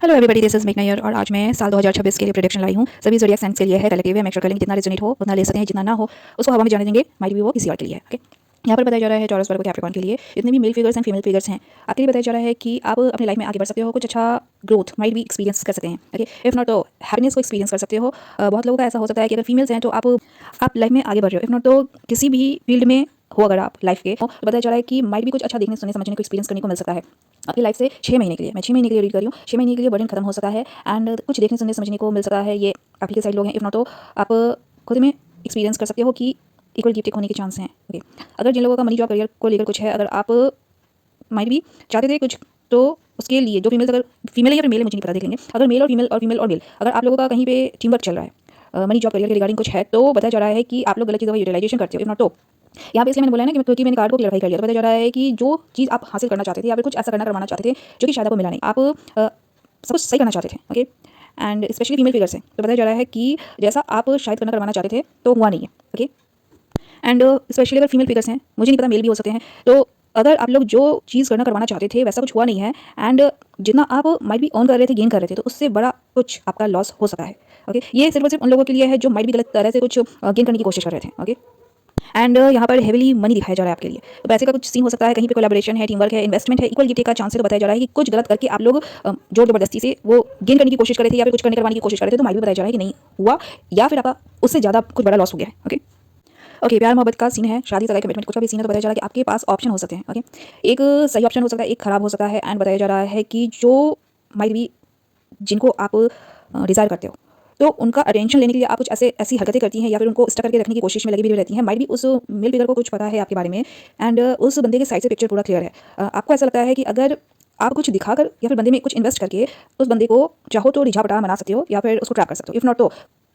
Hello everybody, this is make Nair और आज मैं साल 2026 के लिए प्रेडिक्शन लाई हूँ। सभी ज़ोडिएक साइंस के लिए है, कलेक्टिव है। मेक श्योर कर लेंगे जितना रेजोनेट हो उतना ले सकते हैं, जितना ना हो उसको हवा में जाने देंगे। माइट भी वो किसी और के लिए है। ओके, यहाँ पर बताया जा रहा है टॉरस वर्गो कैप्रिकॉर्न के लिए जितने भी male figures and female figures हैं आपके लिए बताया जा रहा है कि आप अपनी लाइफ में आगे बढ़ सकते हो, कुछ अच्छा ग्रोथ माइट भी एक्सपीरियंस कर सकते हैं। ओके, इफ नॉट तो हैप्पीनेस को एक्सपीरियंस कर सकते हो। बहुत लोगों का ऐसा हो सकता है कि अगर फीमेल्स हैं तो आप लाइफ में आगे बढ़ रहे हो, इफ नॉट तो किसी भी फील्ड में हो अगर आप लाइफ के तो बताया जा रहा है कि माइट भी कुछ अच्छा देखने सुनने समझने को एक्सपीरियंस करने को मिल सकता है आपकी लाइफ से 6 महीने के लिए। मैं 6 महीने के लिए रीड कर रही हूँ। 6 महीने के लिए बर्डन खत्म हो सकता है एंड कुछ देखने सुनने समझने को मिल सकता है। ये आपके के साइड लोग हैं, इफ नॉट तो आप खुद में एक्सपीरियंस कर सकते हो कि इक्वल गिफ्ट होने के चांस हैं। ओके, अगर जिन लोगों का मनी जॉब करियर को लेकर कुछ है, अगर आप माइट भी चाहते थे कुछ, तो उसके लिए जो फीमेल्स, अगर फीमेल है या फिर मेल है मुझे नहीं पता, देख लेंगे। अगर मेल और फीमेल और फीमेल और मेल, अगर आप लोगों का कहीं पे टीम वर्क चल रहा है मनी जॉब करियर के रिगार्डिंग कुछ है, तो बताया जा रहा है कि आप लोग गलत चीज़ों का यूटिलाइजेशन करते हो। इफ नॉट तो यहाँ पे इसलिए मैंने बोला है ना कि क्योंकि मैंने कार्ड को क्लियर कर लिया, तो बताया जा रहा है कि जो चीज़ आप हासिल करना चाहते थे या फिर कुछ ऐसा करवाना चाहते थे जो कि शायद आपको मिला नहीं, आप सब कुछ सही करना चाहते थे। Okay, and specially female figure से तो बताया जा रहा है कि जैसा आप शायद करवाना चाहते थे तो हुआ नहीं है। ओके, एंड स्पेशली अगर फीमेल फिगर्स हैं, मुझे नहीं पता मेल भी हो सकते हैं, तो अगर आप लोग जो चीज़ करवाना चाहते थे वैसा कुछ हुआ नहीं है एंड जितना आप माइट भी ऑन कर रहे थे, गेन कर रहे थे, तो उससे बड़ा कुछ आपका लॉस हो सकता है। ओके, ये सिर्फ और सिर्फ उन लोगों के लिए है जो माइट भी गलत तरह से कुछ गेन करने की कोशिश कर रहे थे। ओके, एंड यहाँ पर हेविली मनी दिखाया जा रहा है आपके लिए, तो पैसे का कुछ सीन हो सकता है, कहीं पे कोलैबोरेशन है, टीम वर्क है, इन्वेस्टमेंट है, इक्वल गिफ्ट का चांस है। तो बताया जा रहा है कि कुछ गलत करके आप लोग जोर जबरदस्ती से वो गेन करने की कोशिश कर रहे थे या फिर कुछ करवाने की कोशिश कर रहे थे, तो माइट भी बताया जा रहा है कि नहीं हुआ या फिर आपका उससे ज़्यादा कुछ बड़ा लॉस हो गया है। ओके, ओके, प्यार मोहब्बत का सीन है, शादी सगाई कमिटमेंट कुछ का भी सीन है, तो बताया जा रहा है कि आपके पास ऑप्शन हो सकते हैं। ओके, एक सही ऑप्शन हो सकता है, एक खराब हो सकता है एंड बताया जा रहा है कि जो माइट भी जिनको आप डिज़ायर करते हो तो उनका अटेंशन लेने के लिए आप कुछ ऐसी हरकतें करती हैं या फिर उनको स्टक करके रखने की कोशिश में लगी भी रहती हैं। माइट भी उस मेल फिगर को कुछ पता है आपके बारे में एंड उस बंदे के साइड से पिक्चर पूरा क्लियर है। आपको ऐसा लगता है कि अगर आप कुछ दिखाकर या फिर बंदे में कुछ इन्वेस्ट करके उस बंदे को चाहो तो रिझा पटा बना सकते हो या फिर उसको ट्रैप कर सकते हो, इफ नॉट तो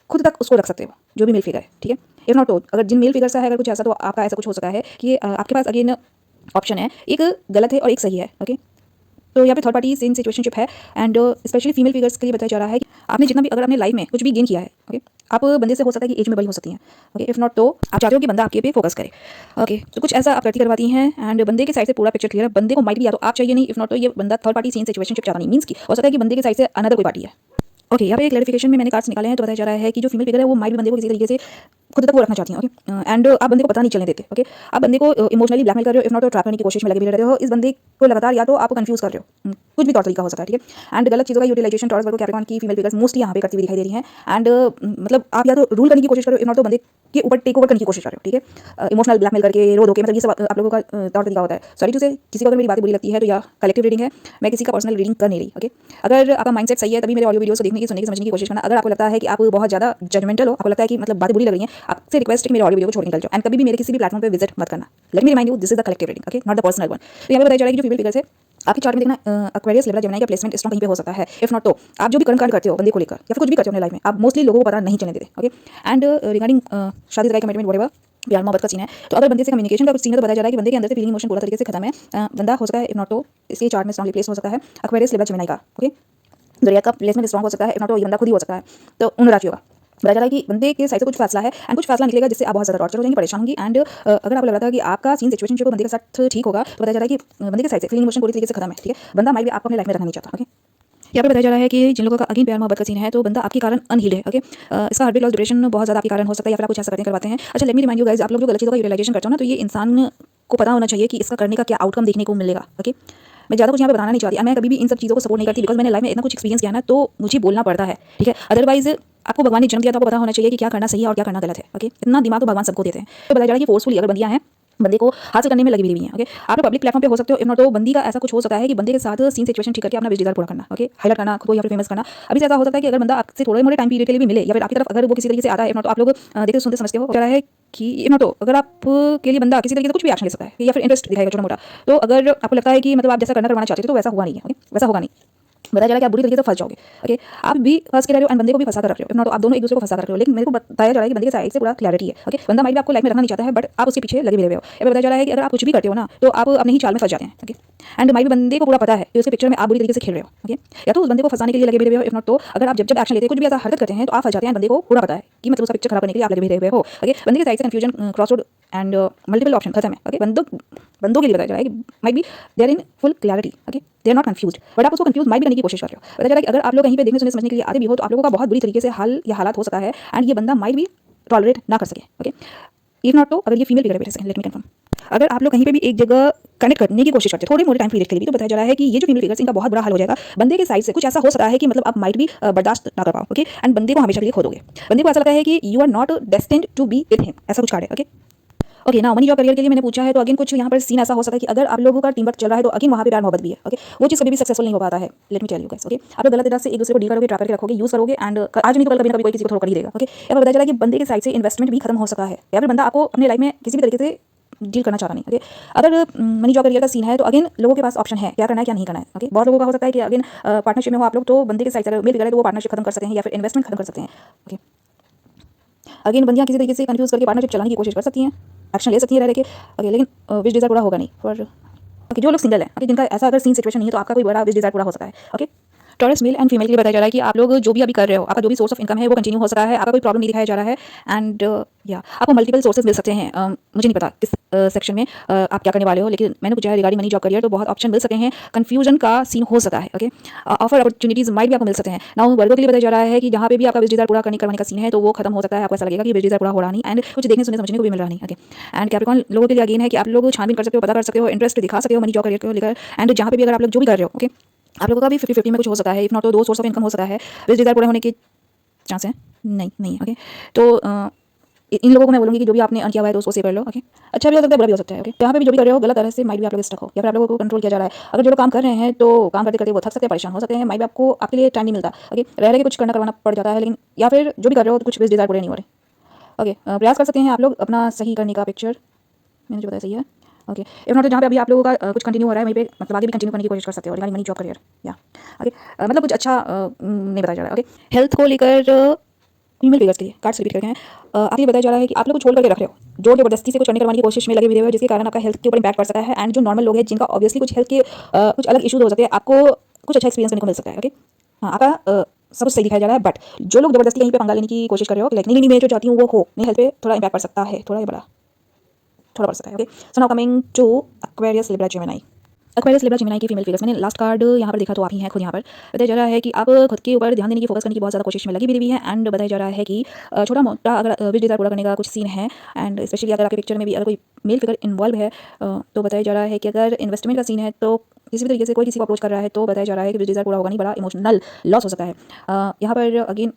खुद तक उसको रख सकते हो जो भी मेल फिगर है। ठीक है, इफ नॉट तो अगर जिन मेल फिगर सा है अगर कुछ ऐसा, तो आपका ऐसा कुछ हो सकता है कि आपके पास अगेन ऑप्शन है, एक गलत है और एक सही है। ओके, तो यहाँ पे थर्ड पार्टी सेम सिचुएशनशिप है एंड स्पेशली फीमेल फिगर्स के लिए बताया जा रहा है कि आपने जितना भी अगर अपने लाइफ में कुछ भी गेन किया है, ओके, आप बंदे से हो सकता है कि एज में बड़ी हो सकती हैं। ओके, इफ नॉट तो आप चाहते हो कि बंदा आपके पे फोकस करे। ओके, तो कुछ ऐसा आप करती करवाती हैं एंड बंदे के साइड से पूरा पिक्चर क्लियर है। बंदे को माइट भी या तो आप चाहिए नहीं, इफ नॉट तो ये बंदा थर्ड पार्टी सेम सिचुएशनशिप चाहता नहीं, मीन्स की हो सकता है कि बंदे के साइड से अनदर कोई पार्टी है। ओके, यहाँ पे क्लैरिफिकेशन में मैंने कार्ड्स निकाले हैं, तो बताया जा रहा है कि जो फीमेल फिगर है वो माइट भी बंदे को किसी तरीके से खुद तक वो रखना चाहती हैं। ओके, एंड आप बंदे को पता नहीं चलने देते। ओके, आप बंदे को इमोशनली ब्लैकमेल कर रहे हो, इफ नॉट तो ट्रैप करने की कोशिश में लगे भी रहते हो। इस बंदे को लगातार या तो आप कंफ्यूज कर रहे हो, कुछ भी तौर तरीका हो सकता है। ठीक है, एंड गलत चीज़ों का यूटिलाइजेशन टॉरस वर्गो कैप्रिकॉर्न की फीमेल फिगर्स मोस्टली यहाँ पे करती हुई दिखाई दे रही हैं एंड मतलब आप या तो रूल करने की कोशिश कर रहे हो, इफ नॉट तो बंदे के ऊपर टेक ओवर करने की कोशिश कर रहे हो। ठीक है, इमोशनल ब्लैकमेल करके रो धो के, मतलब ये सब आप लोगों का तौर तरीका होता है। सॉरी टू से किसी को अगर मेरी बात बुरी लगती है तो या कलेक्टिव रीडिंग है, मैं किसी का पर्सनल रीडिंग कर नहीं रही। ओके, अगर आपका माइंडसेट सही है तभी मेरे ऑडियो वीडियोस को देखने की, सुनने की, समझने की कोशिश करना। अगर आपको लगता है कि आप बहुत ज़्यादा जजमेंटल हो, आपको लगता है कि मतलब बातें बुरी लग रही हैं, आपसे रिक्वेस्ट है कि मेरे ऑडियो वीडियो को छोड़ निकल जाओ एंड कभी भी मेरे किसी भी प्लेटफॉर्म पे विजिट मत करना। Let me remind you, this is the collective reading, okay, not the personal one. तो यहाँ पे बताया जा रहा है कि जो फीमेल फिगर्स है आपकी चार्ट में देखना एक्वेरियस लिब्रा जेमिनी का प्लेसमेंट स्ट्रॉन्ग कहीं पे हो सकता है। इफ नॉट तो आप जो भी कर्म कांड करते हो बंदे को लेकर या फिर कुछ भी करते हो अपने लाइफ में, आप मोस्टली लोगों को पता नहीं चलने देते। ओके, एंड रिगार्डिंग शादी सगाई कमिटमेंट व्हाटएवर प्यार मोहब्बत का सीन है, तो अगर बंदे से कम्युनिकेशन का कुछ सीन है, तो बताया जा रहा है कि बंदे के अंदर से फीलिंग इमोशन पूरा तरीके से खत्म है। बंदा हो सकता है इफ नॉट तो इसके चार्ट में स्ट्रॉन्गली प्लेस हो सकता है एक्वेरियस लिब्रा जेमिनी का। ओके, दरिया का प्लेसमेंट स्ट्रॉन्ग हो सकता है, इफ नॉट तो ये बंदा खुद ही हो सकता है, तो उन राशियों का बताया जा रहा है कि बंदे के साइड से कुछ फैसला है एंड कुछ फैसला निकलेगा जिससे आप बहुत ज़्यादा टॉर्चर हो जाएंगे, परेशान होंगी एंड अगर आपको लग रहा था कि आपका सीन सिचुएशन जो बंदे के साथ ठीक होगा, तो बताया जा रहा है कि बंदे के साइड से फीलिंग इमोशन पूरी तरीके से खत्म है। ठीक है, बंदा माइट भी आपको अपने लाइफ में रखना नहीं चाहता। ओके, यहाँ पे बताया जा रहा है कि जिन लोगों का अगेन प्यार मोहब्बत का सीन है, तो बंदा आपके कारण अनहील्ड है। ओके, इसका हार्ट बीट लॉस डिप्रेशन बहुत ज़्यादा आपके कारण हो सकता है या फिर आप कुछ ऐसा करवाते हैं। अच्छा, let me remind you guys, आप लोग जो गलत चीज़ों का यूटिलाइजेशन करते हो ना, तो ये इंसान को पता होना चाहिए कि इसका करने का क्या आउटकम देखने को मिलेगा। ओके, मैं ज़्यादा कुछ यहाँ पे बताना नहीं चाहती, मैं कभी भी इन सब चीज़ों को सपोर्ट नहीं करती, बिकॉज मैंने लाइफ में इतना कुछ एक्सपीरियंस किया ना, तो मुझे बोलना पड़ता है। ठीक है, अदरवाइज आपको भगवान ने जन्म दिया तो आपको पता होना चाहिए कि क्या करना सही है और क्या करना गलत है। ओके, इतना दिमाग तो भगवान सबको देते हैं। तो बताया जा रहा है कि फोर्सफुली अगर बंदियां हैं बंदे को हासिल करने में लगी हुई हैं। ओके, आप पब्लिक प्लेटफॉर्म पे हो सकते हो, इफ नॉट तो बंदी का ऐसा कुछ हो सकता है कि बंदे के साथ सीन सिचुएशन ठीक करके अपना विश डिजायर पूरा करना। ओके, हाईलाइट करना, खुद को या फिर फेमस करना। अभी से ऐसा हो सकता है कि अगर बंदा आपसे थोड़े मोटे टाइम पीरियड के लिए भी मिले या फिर आपकी तरफ अगर वो किसी तरीके से आता है, इफ नॉट तो आप लोग देखते सुनते समझते हो, कह रहा है कि इफ नॉट तो अगर आप के लिए बंदा किसी तरीके से कुछ भी एक्शन ले सकता है या फिर इंटरेस्ट दिखाएगा छोटा मोटा, तो अगर आपको लगता है कि मतलब आप जैसा करवाना चाहते थे तो वैसा हुआ नहीं है। ओके, वैसा होगा नहीं, बताया जा रहा है कि आप बुरी तरीके से फंस जाओगे। ओके, आप भी फंस के रह रहे हो एंड बंदे को भी फंसा कर रख रहे हो, इफ नॉट तो आप दोनों एक दूसरे को फंसा कर रहे हो। लेकिन मेरे को बताया जा रहा है कि बंदे के साइड से पूरा क्लैरिटी है। ओके, बंदा माइट भी आपको लाइफ में रखना नहीं चाहता है, बट आप उसके पीछे लगे हुए हो। ये बताया जा रहा है कि अगर आप कुछ भी करते हो ना, तो आप अपने ही चाल में फंस जाते हैं। ओके, एंड माइट भी बंदे को पूरा पता है कि उसके पिक्चर में आप बुरी तरीके से खेल रहे हो। ओके, या तो उस बंदे को फंसाने के लिए लगे हुए हो, इफ नॉट तो अगर आप जब एक्शन लेते हैं, कुछ भी ऐसा हरकत करते हैं, तो आप फंस जाते हैं। बंदे को पूरा पता है कि मतलब उसका पिक्चर खराब करने के लिए आप लगे हुए हो। ओके, बंदे के साइड से confusion, crossroad and multiple option खत्म है। ओके, बंदो बंदों के लिए बताया जा रहा है कि might be they are in full clarity, okay, they are not confused, but आप उसको कंफ्यूज माइट भी करने की कोशिश कर रहे हो। बताया जा रहा है कि अगर आप लोग कहीं पे देखने सुनने समझने के लिए आते भी हो तो आप लोगों का बहुत बुरी तरीके से हाल या हालात हो सकता है एंड ये बंदा माइट भी टॉलरेट ना कर सके, ओके। इफ नॉट तो अगर ये फीमेल फिगर है, लेट मी कंफर्म, अगर आप लोग कहीं पे भी एक जगह कनेक्ट करने की कोशिश करते हो थोड़े मोटे टाइम पीरियड के लिए भी, तो बताया जा रहा है कि ये जो फीमेल फिगर्स इनका बहुत बुरा हाल हो जाएगा। बंदे के साइड से कुछ ऐसा हो सकता है कि मतलब आप माइट भी बर्दाश्त ना कर पाओ, ओके, एंड बंदे को हमेशा के लिए खो दोगे। बंदे को ऐसा लगता है कि you are not destined to be with him, ऐसा कुछ कार्ड है, ओके। ओके, ना मनी जॉब करियर के लिए मैंने पूछा है तो अगेन कुछ यहाँ पर सीन ऐसा हो सकता है कि अगर आप लोगों का टीम वर्क चल रहा है तो अगेन वहाँ पे प्यार मोहब्बत भी है, ओके। वो चीज़ कभी भी सक्सेसफुल नहीं हो पाता है, let me tell you guys, okay. आप लोग गलत तरह से एक दूसरे को डील करोगे, ट्रैक करके रखोगे, यूज करोगे एंड आज नहीं तो कल कभी ना कभी कोई किसी को थोड़ा कर ही देगा, ओके। या फिर बताया जा रहा है कि बंदे के साइड से इन्वेस्टमेंट भी खत्म हो सकता है या फिर बंदा आपको अपने लाइफ में किसी भी तरीके से डील करना चाहता नहीं, ओके। अगर मनी जॉब करियर का सीन है तो अगेन लोगों के पास ऑप्शन है क्या करना है क्या नहीं करना है, ओके। बहुत लोगों का हो सकता है कि अगेन पार्टनरशिप में हो आप लोग तो बंदे के साइड से मेल फिगर है तो वो पार्टनरशिप खत्म कर सकते हैं या फिर इन्वेस्टमेंट खत्म कर सकते हैं, ओके। अगेन बंदियाँ किसी तरीके से कंफ्यूज करके पार्टनरशिप चलाने की कोशिश कर सकती हैं, एक्शन ले सकती हैं रह के, ओके, लेकिन विश डिज़ायर पूरा होगा नहीं फॉर, ओके, जो लोग सिंगल हैं, ओके, जिनका ऐसा अगर सीन सिचुएशन नहीं है तो आपका कोई बड़ा विश डिज़ायर पूरा हो सकता है, okay. Taurus male and female के लिए बताया जा रहा है कि आप लोग जो भी अभी कर रहे हो, आपका जो भी सोर्स ऑफ इनकम है वो कंटिन्यू हो सकता है, आपका कोई प्रॉब्लम नहीं दिखाया जा रहा है एंड या आपको मल्टीपल सोर्सेज मिल सकते हैं। मुझे नहीं पता किस सेक्शन में आप क्या करने वाले हो, लेकिन मैंने पूछा है रिगार्डिंग मनी जॉब करियर तो बहुत ऑप्शन मिल सकते हैं, कंफ्यूजन का सीन हो सकता है, ओके। ऑफर अपॉर्चुनिटीज माइट भी आपको मिल सकते हैं। नाउ वर्गों के लिए बताया जा रहा है कि जहाँ पे भी आपका विश डिज़ायर पूरा करवाने का सीन है तो वो खत्म हो सकता है, आपको ऐसा लगेगा कि विश डिज़ायर पूरा हो रहा नहीं एंड कुछ देखने सुनने समझने को भी मिल रहा नहीं, ओके। एंड कैप्रिकॉर्न लोगों के लिए अगेन है कि आप लोग छानबीन कर सकते हो, पता कर सकते हो, इंटरेस्ट दिखा सकते हो मनी जॉब करियर को लेकर एंड जहाँ पे भी अगर आप लोग जो भी कर रहे हो, ओके, आप लोगों का भी 50-50 में कुछ हो सकता है, इफ नॉट तो दो सोर्स ऑफ इनकम हो सकता है, विश डिज़ायर पूरे होने के चांस हैं नहीं है, ओके। तो इन लोगों को मैं बोलूँगी कि जो भी आपने अर्न किया हुआ है तो उसको सेव कर लो, ओके। अच्छा भी हो सकता है बुरा भी हो सकता है, ओके। यहाँ पे भी जो भी कर रहे हो गलत तरह से माइट भी आप लोग स्टक हो या फिर आप लोगों को कंट्रोल किया जा रहा है। अगर जो लोग काम कर रहे हैं तो काम करते करते वो थक सकते हैं, परेशान हो सकते हैं, माइट भी आपको आपके लिए टाइम नहीं मिलता, ओके। रह के कुछ करना करवाना पड़ जाता है, लेकिन या फिर जो भी कर रहे हो तो कुछ विश डिज़ायर पूरे नहीं हो रहे, ओके। प्रयास कर सकते हैं आप लोग अपना सही करने का पिक्चर, मैंने जो बताया सही है, ओके। इफ नॉट तो जहाँ पे अभी आप लोगों का कुछ कंटिन्यू हो रहा है वहीं पे मतलब आगे भी कंटिन्यू करने की कोशिश कर सकते हो रिगार्डिंग मनी जॉब करियर, या ओके। मतलब कुछ अच्छा नहीं बताया जा रहा है, ओके। हेल्थ को लेकर फीमेल फिगर्स के लिए कार्ड्स रिपीट करके हैं। आप ये बताया जा रहा है कि आप लोग को छोड़ करके रख रहे हो, जोर जबरदस्ती से कुछ करने करवाने की कोशिश में लगे हुए हो जिसके कारण आपका हेल्थ के ऊपर इंपैक्ट पड़ सकता है एंड जो नॉर्मल लोग हैं जिनका ऑब्वियसली कुछ हेल्थ के कुछ अलग इशूज हो सकते हैं, आपको कुछ अच्छा एक्सपीरियंस करने को मिल सकता है, ओके। हाँ, आपका सब कुछ सही दिखाया जा रहा है, बट जो लोग जबरदस्ती कहीं पे पंगा लेने की कोशिश कर रहे हो, लाइक नहीं मैं जो चाहती हूँ वो हो, नहीं हेल्थ पे थोड़ा इंपैक्ट पड़ सकता है, थोड़ा या बड़ा थोड़ा पड़ सकता है, okay. So now coming to Aquarius Libra Gemini. Aquarius Libra Gemini की फीमेल फिगर्स मैंने लास्ट कार्ड यहाँ पर देखा तो आप ही हैं खुद यहाँ पर। बताया जा रहा है कि आप खुद के ऊपर ध्यान देने की फोकस करने की बहुत ज़्यादा कोशिश में लगी भी है एंड बताया जा रहा है कि छोटा मोटा अगर विश डिज़ायर पूरा करने का कुछ सीन है एंड स्पेशली अगर आपके पिक्चर में भी अगर कोई मेल फिगर इन्वॉल्व है तो बताया जा रहा है कि अगर इन्वेस्टमेंट का सीन है तो किसी भी तरीके से कोई किसी को अप्रोच कर रहा है तो बताया जा रहा है कि विश डिज़ायर पूरा होगा नहीं, बड़ा इमोशनल लॉस हो सकता है। यहाँ पर अगेन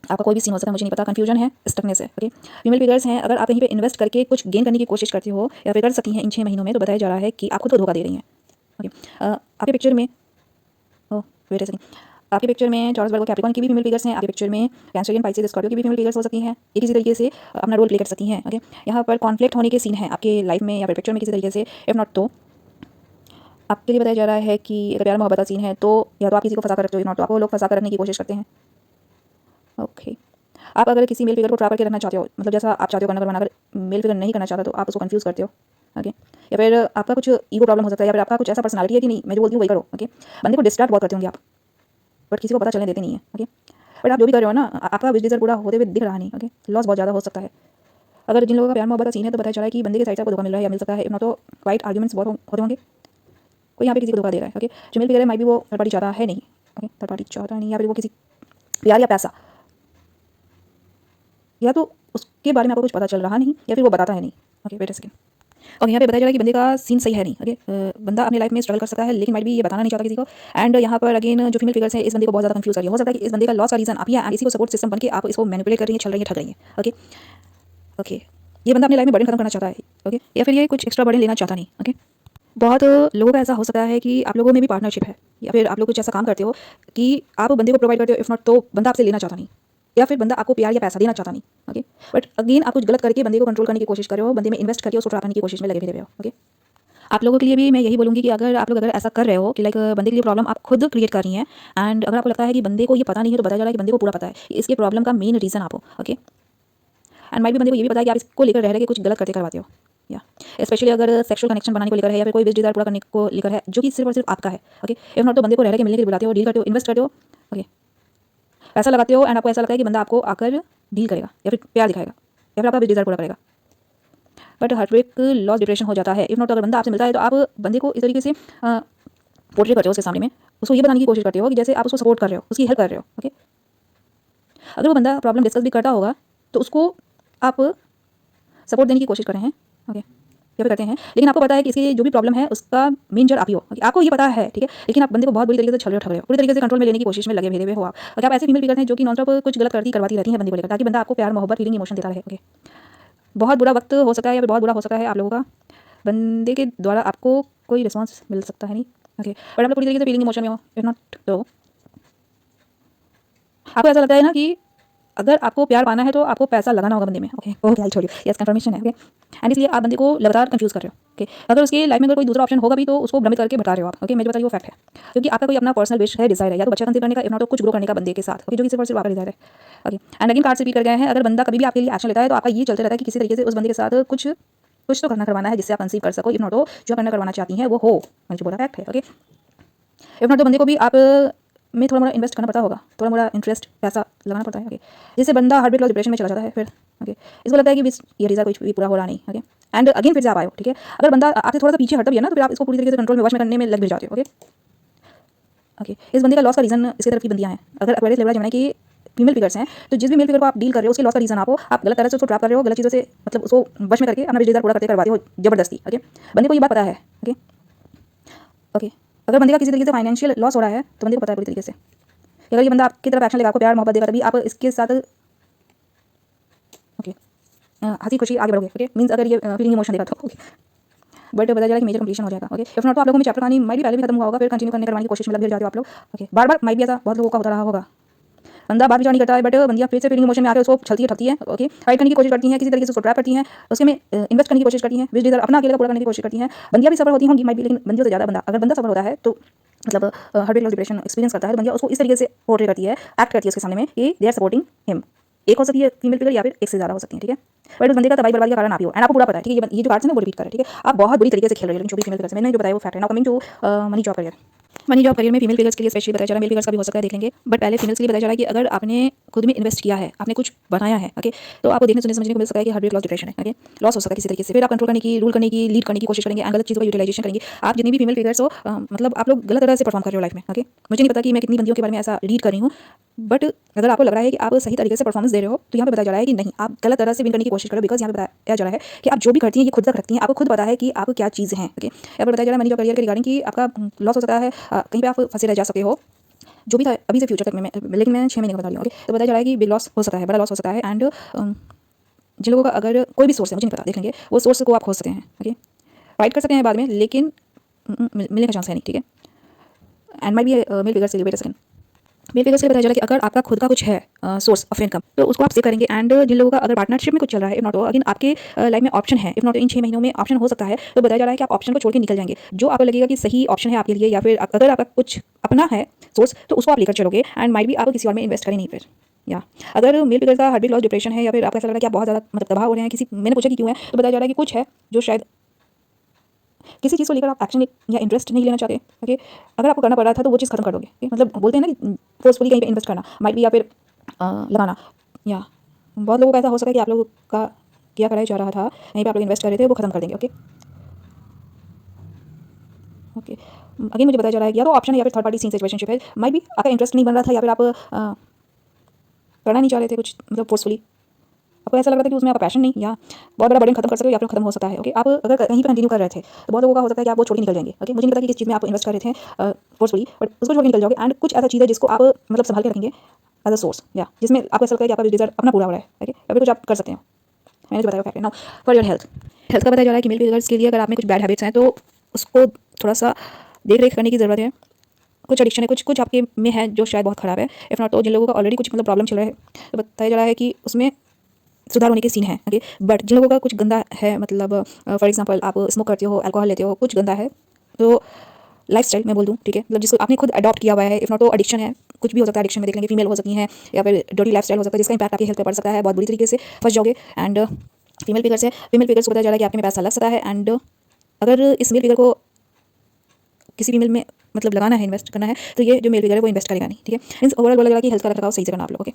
आपका कोई भी सीन हो सकता है, मुझे नहीं पता, कंफ्यूजन है, स्टकनेस है, ओके। फीमेल फिगर्स हैं, अगर आप कहीं पे इन्वेस्ट करके कुछ गेन करने की कोशिश करती हो या फिर कर सकती हैं इन 6 महीनों में तो बताया जा रहा है कि आप खुद को धोखा दे रही हैं, ओके। आपके पिक्चर में वेट अ सेकंड, आपके पिक्चर में चॉरस वर्गो कैप्रिकॉर्न की भी फीमेल फिगर्स हैं, आपके पिक्चर में कैंसरियन पाइसेस स्कॉर्पियो की भी फीमेल फिगर्स हो सकती हैं, ये किसी तरीके से अपना रोल प्ले कर सकती हैं, ओके। यहाँ पर कॉन्फ्लिक्ट होने के सीन है आपके लाइफ में या फिर पिक्चर में किसी तरीके से, इफ नॉट तो आपके लिए बताया जा रहा है कि अगर प्यार मोहब्बत का सीन है तो या तो आप किसी को फंसा कर रखते हो, इफ नॉट तो आपको लोग फंसा कर रखने की कोशिश करते हैं, ओके। आप अगर किसी मेल फिगर को ट्रैप करके रखना चाहते हो, मतलब जैसा आप चाहते हो करना करवाना, अगर मेल फिगर नहीं करना चाहता तो आप उसको कंफ्यूज करते हो, ओके। या फिर आपका कुछ ईगो प्रॉब्लम हो सकता है या फिर आपका कुछ ऐसा पर्सनालिटी है कि नहीं मैं जो बोलती हूँ वही करो, ओके। बंदे को डिस्ट्रैक्ट बहुत करते होंगे आप, बट किसी को पता चलने देते नहीं है, ओके। बट आप जो भी कर रहे हो ना आपका विश डिज़ायर पूरा होते हुए दिख रहा नहीं, ओके। लॉस बहुत ज़्यादा हो सकता है। अगर जिन लोगों का प्यार मोहब्बत का सीन है तो बताया जा रहा है कि बंदे के साइड से आपको धोखा मिल रहा है या मिल सकता है, इफ नॉट तो क्वाइट आर्ग्यूमेंट्स बहुत होते होंगे, कोई यहाँ पे किसी को धोखा दे रहा है, ओके। जो मेल फिगर है माइट भी वो थर्ड पार्टी चाहता है नहीं, ओके, थर्ड पार्टी चाहता नहीं या फिर वो किसी प्यार या पैसा या तो उसके बारे में आपको कुछ पता चल रहा नहीं या फिर वो बताता है नहीं, ओके। वेट अ सेकंड, और यहाँ पे बताया जा रहा है कि बंदे का सीन सही है नहीं, ओके। बंदा अपनी लाइफ में स्ट्रगल कर सकता है लेकिन माइट भी ये बताना नहीं चाहता किसी को एंड यहाँ पर अगेन जो फीमेल फिगर्स है इस बंदे को बहुत ज़्यादा कंफ्यूज कर रही है, हो सकता है कि इस बंदे का लॉस का रीजन आप ही है, इसी को सपोर्ट सिस्टम बन के आप इसको मैनिपुलेट कर रही है, छल रही है, ठग रही है, ओके। ओके, ये बंदा अपनी लाइफ में बर्डन खत्म करना चाहता है, ओके, या फिर ये कुछ एक्स्ट्रा बर्डन लेना चाहता नहीं, ओके। बहुत लोगों का ऐसा हो सकता है कि आप लोगों में भी पार्टनरशिप है या फिर आप लोग कुछ ऐसा काम करते हो कि आप बंदे को प्रोवाइड करते हो, इफ नॉट तो बंदा आपसे लेना चाहता नहीं या फिर बंदा आपको प्यार या पैसा देना चाहता नहीं, ओके। बट अगेन आप कुछ गलत करके बंदे को कंट्रोल करने की कोशिश कर रहे हो, बंदे में इन्वेस्ट करके उसको ट्रैप करने की कोशिश में लगे हुए हो, ओके। आप लोगों के लिए भी मैं यही बोलूँगी कि अगर आप लोग अगर ऐसा कर रहे हो कि लाइक बंदे के लिए प्रॉब्लम आप खुद क्रिएट कर रही हैं एंड अगर आपको लगता है कि बंदे को ये पता नहीं है तो बताया जा रहा है कि बंदे को पूरा पता है, इसके प्रॉब्लम का मेन रीज़न आप हो, ओके। एंड माइट भी बंदे को ये भी पता है कि आप इसको लेकर रह के कुछ गलत करते करवाते हो, या स्पेशली अगर सेक्सुअल कनेक्शन बनाने को लेकर है या फिर कोई विश डिज़ायर पूरा करने को लेकर है जो कि सिर्फ और सिर्फ आपका है, ओके। इफ नॉट तो बंदे को रह के मिलने के लिए बुलाते हो, डील करते हो, इन्वेस्ट करते हो, ओके, पैसा लगाते हो एंड आपको ऐसा लगता है कि बंदा आपको आकर डील करेगा या फिर प्यार दिखाएगा या फिर आपका विश डिज़ायर पूरा करेगा। बट हार्टब्रेक लॉस डिप्रेशन हो जाता है। इफ नॉट, अगर बंदा आपसे मिलता है तो आप बंदे को इस तरीके से पोर्ट्रे करते हो उसके सामने में, उसको ये बताने की कोशिश करते हो कि जैसे आप उसको सपोर्ट कर रहे हो, उसकी हेल्प कर रहे हो। ओके, अगर वो बंदा प्रॉब्लम डिस्कस भी करता होगा तो उसको आप सपोर्ट देने की कोशिश कर रहे हैं। ओके, या फिर करते हैं, लेकिन आपको पता है कि इसकी जो भी प्रॉब्लम है उसका मेन जड़ आप ही हो। ओके, आपको ये पता है, ठीक है, लेकिन आप बंदे को बहुत बुरी तरीके से छल रहे हो, पूरी तरीके से कंट्रोल में लेने की कोशिश में लगे भेदे हुए हो आप। और आप ऐसे फीमेल फिगर हैं जो कि नॉन स्टॉप कुछ गलत करवाती रहती हैं बंदे को लेकर, ताकि बंदा आपको प्यार, मोहब्बत, फीलिंग, इमोशन देता रहे। ओके, बहुत बुरा वक्त हो सकता है या फिर बहुत बुरा हो सकता है आप लोगों का, बंदे के द्वारा आपको कोई रिस्पॉन्स मिल सकता है नहीं। ओके, बट आप लोग पूरी तरीके से फीलिंग, इमोशन में हो। इफ नॉट तो आपको ऐसा लगता है ना कि अगर आपको प्यार पाना है तो आपको पैसा लगाना होगा बंदे में। ओके, ओके, आई छोड़ यू, यस, कंफर्मेशन है। ओके, एंड इसलिए आप बंदे को लगातार कंफ्यूज कर रहे हो। ओके, अगर उसके लाइफ में अगर कोई दूसरा ऑप्शन होगा भी तो उसको भ्रमित करके भटका रहे हो आप। ओके, मुझे बताइए वो फैक्ट है, क्योंकि आपका कोई अपना पर्सनल विश है, डिजायर है, या तो बच्चा कंसीव करने का, इफ नॉट तो कुछ ग्रो करने का बंदे के साथ। ओके, जो कि सिर्फ और सिर्फ आपका डिजायर है। ओके, एंड अगेन कार्ड से रिपीट कर गए हैं, अगर बंदा कभी भी आपके लिए एक्शन लेता है तो आपका ये चलते रहता है कि किसी तरीके से उस बंदे के साथ कुछ कुछ तो करना करवाना है जिससे आप कंसीव कर सको। इफ नॉट हो जो करना करवाना चाहती हैं वो हो, मुझे बोला फैक्ट है। ओके, इफ नॉट तो बंदे को भी आप में थोड़ा मोड़ा इन्वेस्ट करना पड़ता होगा, थोड़ा मोड़ा इंटरेस्ट, पैसा लगाना पड़ता है। ओके, जिससे बंदा हार्टब्रेक लॉस डिप्रेशन में चला जाता है। फिर ओके, इसको लगता है कि ये डिजायर कुछ भी पूरा हो रहा नहीं। ओके, एंड अगेन फिर से आप आए हो। ठीक है, अगर बंदा आपसे थोड़ा सा पीछे हटता भी है ना तो फिर आप इसको पूरी तरीके से कंट्रोल में, वश में करने में लग भी जाते हो। ओके, ओके, इस बंदे का लॉस का रीजन इसकी तरफ की बंदियां हैं। अगर एक्वेरियस लेवल जमना की फीमेल फिगर्स हैं तो जिस भी मेल फिगर को आप डील कर रहे हो उसके लॉस का रीजन आप गलत तरह से उसको ट्रैप कर रहे हो, गलत चीज़ों से मतलब उसको वश में करके अपना डिजायर पूरा करते करवाते हो जबरदस्ती। ओके, बंदे को ये बात पता है। ओके, ओके, अगर बंदे का किसी तरीके से फाइनेंशियल लॉस हो रहा है तो बंदे को पता है पूरी तरीके से, अगर ये बंदा आपकी तरफ एक्शन लेगा, आपको प्यार मोहब्बत देगा, तभी आप इसके साथ ओके हंसी खुशी आगे बढ़ोगे। ओके, मींस अगर ये फीलिंग इमोशन देगा तो ओके, बट पता चला कि मेजर कंप्लीशन हो जाएगा। ओके, इफ नॉट तो आप लोगों में चैप्टर कहानी माइट भी पहले भी खत्म हुआ होगा, फिर कंटिन्यू करने की कोशिश में लग जाते हो आप लोग। ओके, बार बार माइट भी ऐसा बहुत लोगों का होता रहा होगा, बंदा बात विचार नहीं करता है बट बंदियाँ फिर से फीलिंग इमोशन में आकर उसको छलती है, ठगती है। ओके, फाइट करने की कोशिश करती हैं, किसी तरीके से उसको ट्रैप करती हैं, उसके में इन्वेस्ट करने की कोशिश करती हैं, विच डिजायर अपना अकेला पूरा करने की कोशिश करती हैं। बंदियाँ भी सफल होती होंगी माइट भी, लेकिन बंदियों से ज़्यादा बंदा, अगर बंदा सफल होता है तो मतलब हार्टब्रेक लॉस डिप्रेशन एक्सपीरियंस करता है तो बंदियाँ उसको इस तरीके से पोर्ट्रे करती है, एक्ट करती है उसके सामने में कि दे आर सपोर्टिंग हिम। एक हो सकती है फीमेल फिगर या फिर एक से ज़्यादा हो सकती है। ठीक है, बट उस बंदे का तबाही बर्बादी का कारण आप ही हो, एंड आपको पूरा पता है। ठीक है, ये जो कार्ड्स है ना वो रिपीट कर रहे हैं। ठीक है, आप बहुत बुरी तरीके से खेल रहे हो, लेकिन जो भी फीमेल फिगर्स मैंने जो बताया वो फैक्ट है। Now coming to money job career. Money job career में फीमेल फिगर्स के लिए स्पेशली बताया जा रहा है, मेल फिगर्स का भी हो सकता है, देख लेंगे, बट पहले फीमेल्स के लिए बताया जा रहा है कि अगर आपने खुद में इन्वेस्ट किया है, आपने कुछ बनाया है, ओके, तो आपको देखने सुनने समझने को मिल सकता है कि हार्टब्रेक लॉस डिप्रेशन है। ओके, लॉस हो सकता है किसी तरीके से, फिर आप कंट्रोल करने की, रूल करने की, लीड करने की कोशिश करेंगे, गलत चीज़ों का यूटिलाइजेशन करेंगे। आप जितनी भी फीमेल फिगर्स हो मतलब आप लोग गलत तरह से परफॉर्म कर रहे हो लाइफ में। ओके, मुझे नहीं पता कि मैं कितनी बंदियों के बारे में ऐसा लीड कर रही हूँ, बट अगर आपको लग रहा है कि आप सही तरीके से परफॉर्मेंस दे रहे हो तो यहाँ पे बताया जा रहा है कि नहीं, आप गलत तरह से विन करने की कोशिश करो, बिकॉज यहाँ पे बताया जा रहा है कि आप जो भी करती हैं ये खुद तक रखती हैं, आपको खुद पता है कि आप क्या चीज़ हैं। ओके, यहाँ पर बताया जा रहा है मनी जॉब करियर के रिगार्डिंग कि आपका लॉस हो सकता है, कहीं पे आप फंसे रह जा सकते हो, जो भी था अभी से फ्यूचर तक में, लेकिन मैं 6 महीने का बता रही हूँ। ओके, तो बताया जा रहा है कि बिग लॉस हो सकता है, बड़ा लॉस हो सकता है, एंड जिन लोगों का अगर कोई भी सोर्स है, मुझे नहीं पता, देख लेंगे, वो सोर्स को आप खोज सकते हैं। ओके, फाइट कर सकते हैं बाद में, लेकिन मिलने का चांस है नहीं। ठीक है, and might be male figure से wait a second, male figure से बताया जा रहा है कि अगर आपका खुद का कुछ है सोर्स ऑफ इनकम तो उसको आप सेव करेंगे, एंड जिन लोगों का अगर पार्टनरशिप में कुछ चल रहा है, इफ नॉट हो अगेन आपके लाइफ में ऑप्शन है, इफ नॉट इन 6 महीनों में ऑप्शन हो सकता है, तो बताया जा रहा है कि आप ऑप्शन को छोड़ के निकल जाएंगे, जो आपको लगेगा कि सही ऑप्शन है आपके लिए, या फिर अगर आपका कुछ अपना है सोर्स तो उसको आप लेकर चलोगे, एंड माइट भी आप किसी और में इन्वेस्ट करें नहीं। फिर या अगर मेल फिगर का हार्टब्रेक लॉस डिप्रेशन है, या फिर आपको ऐसा लग रहा है कि आप बहुत ज़्यादा मतलब तबाह हो रहे हैं किसी, मैंने पूछा कि क्यों है, तो बताया जा रहा है कि कुछ है जो शायद किसी चीज़ को लेकर आप एक्शन या इंटरेस्ट नहीं लेना चाहते। ओके, अगर आपको करना पड़ रहा था तो वो चीज़ खत्म कर दोगे। मतलब बोलते हैं ना कि फोर्सफुली कहीं पे इन्वेस्ट करना माइट भी, या फिर लगाना, या बहुत लोगों का ऐसा हो सका कि आप लोगों का क्या कराया जा रहा था, यहीं पे आप लोग इन्वेस्ट कर रहे थे, वो खत्म कर देंगे। ओके, ओके, अगेन मुझे बताया जा रहा है कि या तो ऑप्शन है या फिर थर्ड पार्टी सीन सिचुएशनशिप है, माइट भी आपका इंटरेस्ट नहीं बन रहा था, या फिर आप करना नहीं चाह रहे थे कुछ मतलब फोर्सफुली, आपको ऐसा लग रहा था कि उसमें आपका पैशन नहीं, या बहुत बड़ा बर्डन खत्म कर सकते हो, या फिर खत्म हो सकता है। ओके, आप अगर कहीं पे कंटिन्यू कर रहे थे तो बहुत लोगों का हो सकता है कि आप वो छोड़ के निकल जाएंगे। ओके, मुझे नहीं पता कि किस चीज़ में आप इन्वेस्ट कर रहे थे फोर्सफुली, बट उसको छोड़ के निकल जाओगे, एंड कुछ ऐसा चीज़ है जिसको आप मतलब संभाल के रखेंगे एज अ सोर्स, या जिसमें आपको ऐसा लगता है कि आपका डिजायर अपना पूरा हो रहा है। ओके, या फिर कुछ आप कर सकते हो, मैंने जो बताया फैक्ट है। Now for your health, health का बताया जा रहा है कि मेल फिगर्स के लिए अगर आप में कुछ बैड हैबिट्स हैं तो उसको थोड़ा सा देख रेख करने की ज़रूरत है, कुछ एडिक्शन है, कुछ आपके में है जो शायद बहुत ख़राब है। इफ नॉट तो जिन लोगों का ऑलरेडी कुछ मतलब प्रॉब्लम चल रहा है तो बताया जा रहा है कि उसमें सुधार होने के सीन है। ओके, बट जिन लोगों का कुछ गंदा है, मतलब फॉर एग्जांपल आप स्मोक करते हो, अल्कोहल लेते हो, कुछ गंदा है, तो लाइफस्टाइल मैं बोल दूं, ठीक है, मतलब जिसको आपने खुद अडॉप्ट किया हुआ है, इफ नॉट तो एडिक्शन है, कुछ भी हो सकता है एडिक्शन में, देख लेंगे फीमेल हो सकती हैं, या फिर डर्टी लाइफस्टाइल हो सकता है, जिसका इंपैक्ट आपकी हेल्थ पे पड़ सकता है, बहुत बुरी तरीके से फंस जाओगे। एंड फीमेल फिगर से, फीमेल फिगर को बताया जा रहा है कि आपके में पैसा लग सकता है, एंड अगर इस मेल फिगर को किसी फीमेल में मतलब लगाना है, इन्वेस्ट करना है, तो ये जो मेल फिगर है वो इन्वेस्ट करेगा नहीं। ठीक है, मीन्स ओवरऑल बोला जा रहा है कि हेल्थ का रखरखाव सही से करना आप लोग। ओके,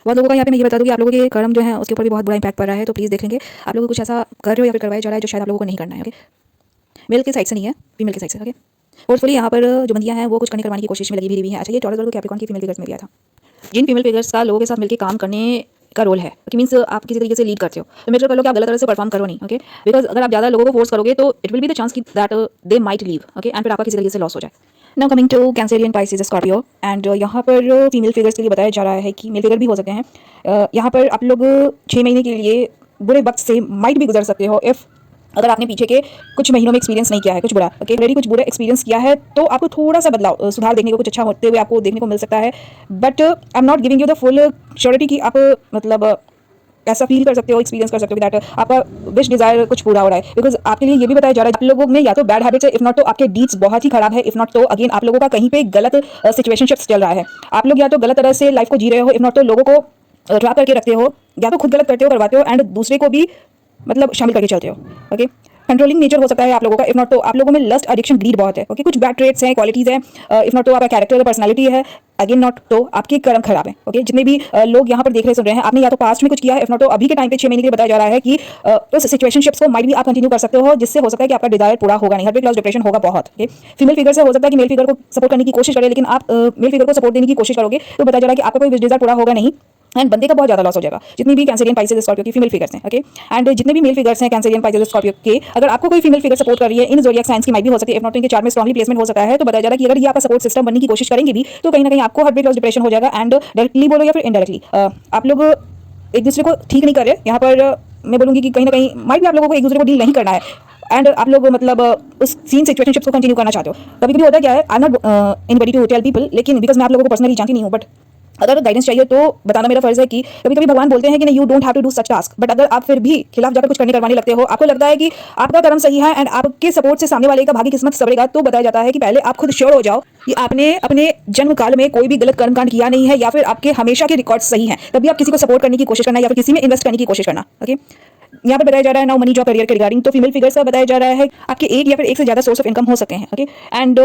बहुत लोगों का यहाँ पे मैं ये बता दूँ कि आप लोगों के कर्म जो है उसके ऊपर भी बहुत बुरा इंपैक्ट पड़ रहा है, तो प्लीज़ देख लेंगे। आप लोग कुछ ऐसा कर रहे हो या फिर करवाया जा रहा है जो शायद आप लोगों को नहीं करना है। ओके, मेल के साइड से नहीं है, फीमेल के साइड से। ओके, फोर्सफुली यहाँ पर जो बंदियाँ हैं वो कुछ करने करवाने की कोशिश में लगी भी हैं। अच्छा, ये टॉरस वर्गो कैप्रिकॉर्न की फीमेल फिगर्स में गया था। जिन फीमेल फिगर्स का लोगों के साथ मिलकर काम करने का रोल है, कि मीन्स आप किसी तरीके से लीड करते हो, तो मेक श्योर कर लो कि आप गलत तरह से परफॉर्म करो नहीं। ओके, बिकॉज अगर आप ज़्यादा लोगों को फोर्स करोगे तो it will be the chance की that they might leave. Okay, and फिर आपका किसी तरीके से लॉस हो जाए। Now coming to Cancerian, Pisces, Scorpio, and यहाँ पर फीमेल फिगर्स के लिए बताया जा रहा है कि मेल फिगर भी हो सकते हैं। यहाँ पर आप लोग 6 महीने के लिए बुरे वक्त से माइट भी गुजर सकते हो इफ़ अगर आपने पीछे के कुछ महीनों में एक्सपीरियंस नहीं किया है कुछ बुरा। ओके, ऑलरेडी कुछ बुरा एक्सपीरियंस किया है तो आपको थोड़ा सा बदलाव सुधार देखने को कुछ अच्छा होते हुए आपको देखने को मिल सकता है। But I am not giving you the full surety कि आप मतलब ऐसा फील कर सकते हो, एक्सपीरियंस कर सकते हो कि दैट आपका विश डिजायर कुछ पूरा हो रहा है। बिकॉज आपके लिए ये भी बताया जा रहा है आप लोगों में या तो बैड हैबिट्स है, इफ नॉट तो आपके डीड्स बहुत ही खराब है, इफ नॉट तो अगेन आप लोगों का कहीं पे गलत सिचुएशनशिप्स चल रहा है। आप लोग या तो गलत तरह से लाइफ को जी रहे हो, इफ नॉट तो लोगों को ट्रैप करके रखते हो, या तो खुद गलत करते हो, करवाते हो, एंड दूसरे को भी मतलब शामिल करके चलते हो। ओके, कंट्रोलिंग नेचर हो सकता है आप लोगों का, इफ नॉट तो आप लोगों में लस्ट, एडिक्शन, ग्रीड बहुत है। ओके, कुछ बैड ट्रेट्स हैं, क्वालिटीज हैं, इफ नॉट तो आपका कैरेक्टर, पर्सनालिटी है, अगेन नॉट तो आपके कर्म खराब है। ओके, जितने भी लोग यहाँ पर देख रहे सुन रहे हैं, आपने या तो पास्ट में कुछ किया है, इफ नॉट तो अभी के टाइम पे 6 महीने के लिए बताया जा रहा है कि उस सिचुएशनशिप्स को माइट भी आप कंटिन्यू कर सकते हो, जिससे हो सकता है कि आपका डिजायर पूरा होगा नहीं, हर लॉस डिप्रेशन होगा बहुत। फीमेल फिगर से हो सकता है कि मेल फिगर को सपोर्ट करने की कोशिश करे, लेकिन आप मेल फिगर को सपोर्ट देने की कोशिश करोगे तो बताया जा रहा है कि आपका कोई डिजायर पूरा होगा नहीं, एंड बंदे का बहुत ज्यादा लॉस हो जाएगा। जितनी भी कैंसेरियन, पाइसेस, स्कॉर्पियो की फीमेल फिगर्स हैं। ओके, एंड जितने भी मेल फिगर्स हैं कैंसेरियन, पाइसेस, स्कॉर्पियो के, अगर आपको कोई फीमेल फिगर सपोर्ट कर रही है इन ज़ोडिएक साइंस की, माइट भी हो सकती है, इफ नॉट इनके चार्ट में स्ट्रांगली प्लेसमेंट हो सकता है, तो बताया जा रहा है कि अगर ये आपका सपोर्ट सिस्टम बनने की कोशिश करेंगे भी तो कहीं ना कहीं आपको हार्ट लॉस डिप्रेशन हो जाएगा। एंड डायरेक्टली बोलो या फिर इनडायरेक्टली आप लोग एक दूसरे को ठीक नहीं कर रहे। यहाँ पर मैं बोलूँगी कि कहीं ना कहीं माइट भी आप लोगों को एक दूसरे को डील नहीं करना है, एंड आप लोग मतलब उस सीन सिचुएशनशिप्स को कंटिन्यू करना चाहते हो। कभी कभी होता क्या है, I am not anybody to tell people, लेकिन बिकॉज मैं आप लोगों को पर्सनली जानती नहीं हूँ, बट अगर गाइडेंस चाहिए तो बताना मेरा फर्ज है कि कभी कभी भगवान बोलते हैं कि you don't have to do such task, but अगर आप फिर भी खिलाफ जाकर कुछ करने करवाने लगते हो, आपको लगता है कि आपका कर्म सही है एंड आपके सपोर्ट से सामने वाले का भाग्य किस्मत सवरेगा, तो बताया जाता है कि पहले आप खुद श्योर हो जाओ कि आपने अपने जन्म काल में कोई भी गलत कर्मकांड किया नहीं है, या फिर आपके हमेशा के रिकॉर्ड सही हैं, तभी आप किसी को सपोर्ट करने की कोशिश करना या फिर किसी में इन्वेस्ट करने की कोशिश करना। ओके, यहाँ पर बताया जा रहा है नाउ मनी, जॉब, करियर के रिगार्डिंग, तो फीमेल फिगर्स का बताया जा रहा है आपके एक या फिर एक से ज्यादा सोर्स ऑफ इनकम हो सकते हैं। ओके, एंड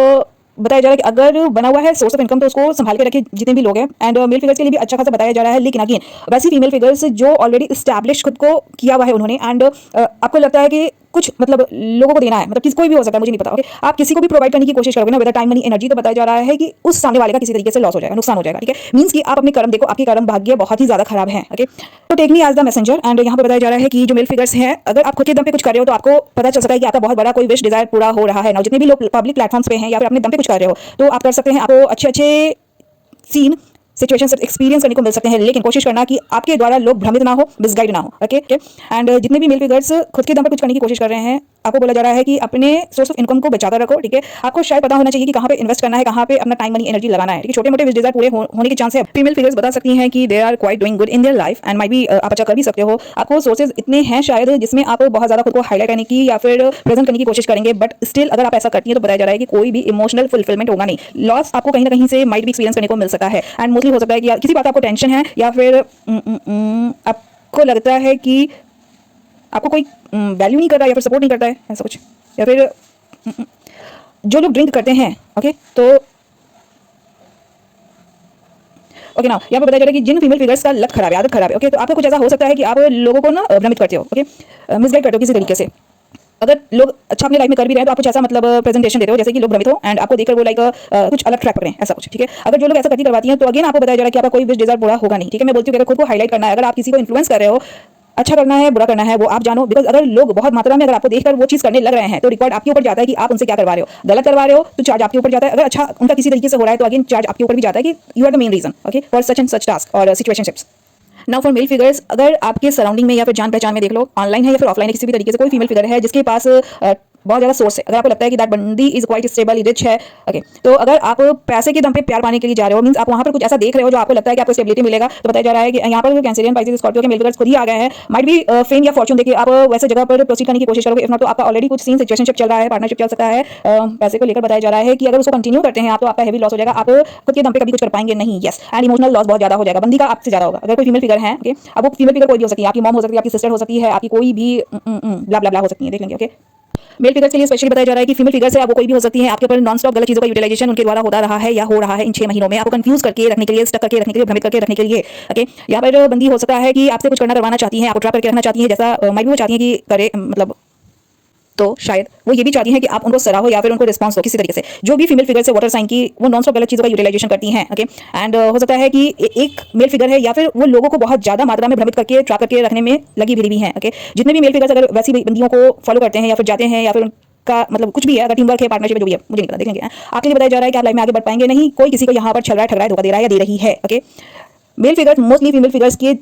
बताया जा रहा है कि अगर बना हुआ है सोर्स ऑफ इनकम तो उसको संभाल के रखे जितने भी लोग हैं, एंड मेल फिगर्स के लिए भी अच्छा खासा बताया जा रहा है। लेकिन अगेन वैसी फीमेल फिगर्स जो ऑलरेडी इस्टेब्लिश खुद को किया हुआ है उन्होंने, एंड आपको लगता है कि कुछ मतलब लोगों को देना है, मतलब किसी कोई भी हो सकता है, मुझे नहीं पता। ओके, आप किसी को भी प्रोवाइड करने की कोशिश करोगे ना विद टाइम, मनी, एनर्जी, तो बताया जा रहा है कि उस सामने वाले का किसी तरीके से लॉस हो जाएगा, नुकसान हो जाएगा। ठीक है, मींस कि आप अपने कर्म देखो, आपके कर्म भाग्य बहुत ही ज्यादा खराब है। ओके, तो take me as the messenger, and यहाँ पर बताया जा रहा है कि जो मेल फिगर्स हैं, अगर आप खुद के दम पे कुछ कर रहे हो तो आपको पता चल सकता है कि आपका बहुत बड़ा कोई विश डिजायर पूरा हो रहा है ना। जितने भी लोग पब्लिक प्लेटफॉर्म्स पे हैं या फिर अपने दम पे कुछ कर रहे हो तो आप कर सकते हैं, आपको अच्छे अच्छे सीन सिचुएशन से एक्सपीरियंस करने को मिल सकते हैं, लेकिन कोशिश करना कि आपके द्वारा लोग भ्रमित ना हो, मिसगाइड ना हो। ओके, एंड जितने भी मेल फिगर्स खुद के दम पर कुछ करने की कोशिश कर रहे हैं, आपको बोला जा रहा है कि अपने सोर्स ऑफ इनकम को बचाकर रखो। ठीक है, आपको शायद पता होना चाहिए कि कहाँ पे इन्वेस्ट करना है, कहाँ पे अपना टाइम, मनी, एनर्जी लगाना है। ठीक है, छोटे मोटे विश डिजायर पूरे होने के चांस है। फीमेल फिगर्स बता सकती हैं कि they are quite doing good in their life, and might भी आप अच्छा कर भी सकते हो। आपको सोर्सेज इतने हैं शायद जिसमें आप बहुत ज्यादा खुद को हाईलाइट करने की या फिर प्रेजेंट करने की कोशिश करेंगे, बट स्टिल अगर आप ऐसा करती हैं तो बताया जा रहा है कि कोई भी इमोशनल फुलफिलमेंट होगा नहीं, लॉस आपको कहीं ना कहीं से माइट भी एक्सपीरियंस करने को मिल सकता है। एंड मोस्टली हो सकता है कि किसी बात आपको टेंशन है, या फिर आपको लगता है कि आपको कोई वैल्यू नहीं कर रहा है या फिर सपोर्ट नहीं करता है, ऐसा कुछ, या फिर जो लोग ड्रिंक करते हैं। ओके, तो ओके ना, यहाँ पर बताया जा रहा है कि जिन फीमेल फिगर्स का लत खराब है, आदत खराब है। ओके, तो आपको कुछ ऐसा हो सकता है कि आप लोगों को ना भ्रमित करते हो, ओके, मिसगाइड करते हो किसी तरीके से। अगर लोग अच्छा अपने लाइफ में कर भी रहे हैं तो आप कुछ ऐसा मतलब प्रेजेंटेशन देते हो जैसे कि लोग भ्रमित हो एंड आपको देखकर वो लाइक कुछ अलग ट्रैक पकड़ें, ऐसा कुछ। ठीक है, अगर जो लोग ऐसा करती करवाती हैं तो अगेन आपको बताया जा रहा है कि आपका कोई विश डिजायर पूरा होगा नहीं। ठीक है, मैं बोलती हूँ कि अगर खुद को हाईलाइट करना है, अगर आप किसी को इन्फ्लुएंस कर रहे हो, अच्छा करना है बुरा करना है वो आप जानो, बिकॉज अगर लोग बहुत मात्रा में अगर आपको देखकर वो चीज करने लग रहे हैं तो रिकॉर्ड आपके ऊपर जाता है कि आप उनसे क्या करवा रहे हो। गलत करवा रहे हो तो चार्ज आपके ऊपर जाता है, अगर अच्छा उनका किसी तरीके से हो रहा है तो अगेन चार्ज आपके ऊपर भी जाता है कि you are the main reason, okay, for such and such task और situationships. Now for male figures, अगर आपके सराउंडिंग में या फिर जान पहचान में देख लो, ऑनलाइन है या फिर ऑफलाइन है, किसी भी तरीके से कोई फीमेल फिगर है जिसके पास बहुत ज़्यादा सोर्स है, अगर आपको लगता है कि दैट बंदी इज क्वाइट स्टेबल, रिच है, ओके, तो अगर आप पैसे के दम पे प्यार पाने के लिए जा रहे हो, मींस आप वहां पर कुछ ऐसा देख रहे हो जो आपको लगता है कि आपको स्टेबिलिटी मिलेगा, तो बताया जा रहा है कि यहाँ पर कैंसेरियन, पाइसेस, स्कॉर्पियो के मेल फिगर्स खुद ही आ गए हैं। माइट बी फेम या फॉर्चून देखिए आप वैसे जगह पर प्रोसीड करने की कोशिश करोगे, इफ नॉट तो आपका ऑलरेडी कुछ सीन सिचुएशनशिप चल रहा है, पार्टनरशिप चल सकता है पैसे को लेकर। बताया जा रहा है कि अगर उसको कंटिन्यू करते हैं आप तो आपका हेवी लॉस हो जाएगा, आप खुद के दम पे कभी कुछ कर पाएंगे नहीं। यस, एंड इमोशनल लॉस बहुत ज्यादा हो जाएगा, बंदी का आपसे ज्यादा होगा। अगर कोई फीमेल फिगर है, ओके, अब वो फीमेल फिगर कोई भी हो सकती है, आपकी मॉम हो सकती है, आपकी सिस्टर हो सकती है, आपकी कोई भी ब्ला ब्ला ब्ला हो सकती है, देख लेंगे। ओके, मेल फिगर्स के लिए स्पेशली बताया जा रहा है कि फीमेल फिगर्स है, आप वो कोई भी हो सकती है, आपके ऊपर नॉन स्टॉप गलत चीज़ों का यूटिलाइजेशन उनके द्वारा होता रहा है या हो रहा है इन 6 महीनों में, आपको कंफ्यूज करके रखने के लिए, स्टक करके रखने के लिए, भ्रमित करके रखने के लिए। ओके, यहाँ पर बंदी हो सकता है कि आपसे कुछ करना करवाना चाहती है, आपको ट्रैप करके रखना चाहती है, जैसा माइट भी वो चाहती है कि करे, मतलब तो शायद वो ये भी चाहती हैं कि आप उनको सराहो या फिर उनको रिस्पांस हो किसी तरीके से। जो भी फीमेल फिगर से वाटर साइन की वो नॉन स्टॉप गलत चीज़ों का यूटिलाइजेशन करती हैं। ओके, एंड हो सकता है कि एक मेल फिगर है या फिर वो लोगों को बहुत ज़्यादा मात्रा में भ्रमित करके ट्रैप करके रखने में लगी भी हैं। ओके, जितने भी मेल फिगर्स अगर वैसी बंदियों को फॉलो करते हैं या फिर जाते हैं या फिर का मतलब कुछ भी है, अगर टीम वर्क है, पार्टनरशिप है, जो भी है, मुझे नहीं पता, देख लेंगे। आपके लिए बताया जा रहा है कि आप लाइफ में आगे बढ़ पाएंगे नहीं, कोई किसी को यहाँ पर छल रहा है, ठग रहा है, धोखा दे रहा है या दे रही है। Okay, male figures mostly female figures के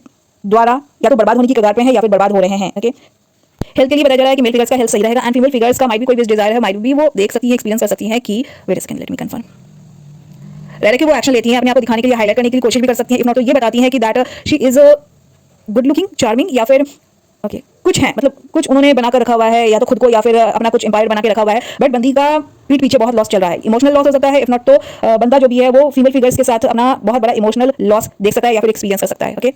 द्वारा या तो बर्बाद होने की कगार पे हैं या फिर बर्बाद हो रहे हैं। ओके, हेल्थ के लिए बताया जा रहा है कि मेल फिगर्स का हेल्थ सही रहेगा एंड फीमेल फिगर्स का माइट भी कोई विश डिजायर है, माइट भी वो देख सकती है, एक्सपीरियंस कर सकती है कि wait a second, let me confirm, रह कि वो एक्शन लेती हैं, अपने आप को दिखाने के लिए, हाईलाइट करने के लिए कोशिश भी कर सकती हैं। इफ नॉट तो ये बताती हैं कि that she is good looking, charming, या फिर ओके कुछ है, मतलब कुछ उन्होंने बनाकर रखा हुआ है या तो खुद को या फिर अपना कुछ एम्पायर बना के रखा हुआ है, बट बंदी का पीठ पीछे बहुत लॉस चल रहा है, इमोशनल लॉस हो सकता है। इफ नॉट तो बंदा जो भी है वो फीमेल फिगर्स के साथ अपना बहुत बड़ा इमोशनल लॉस देख सकता है या फिर एक्सपीरियंस कर सकता है। ओके,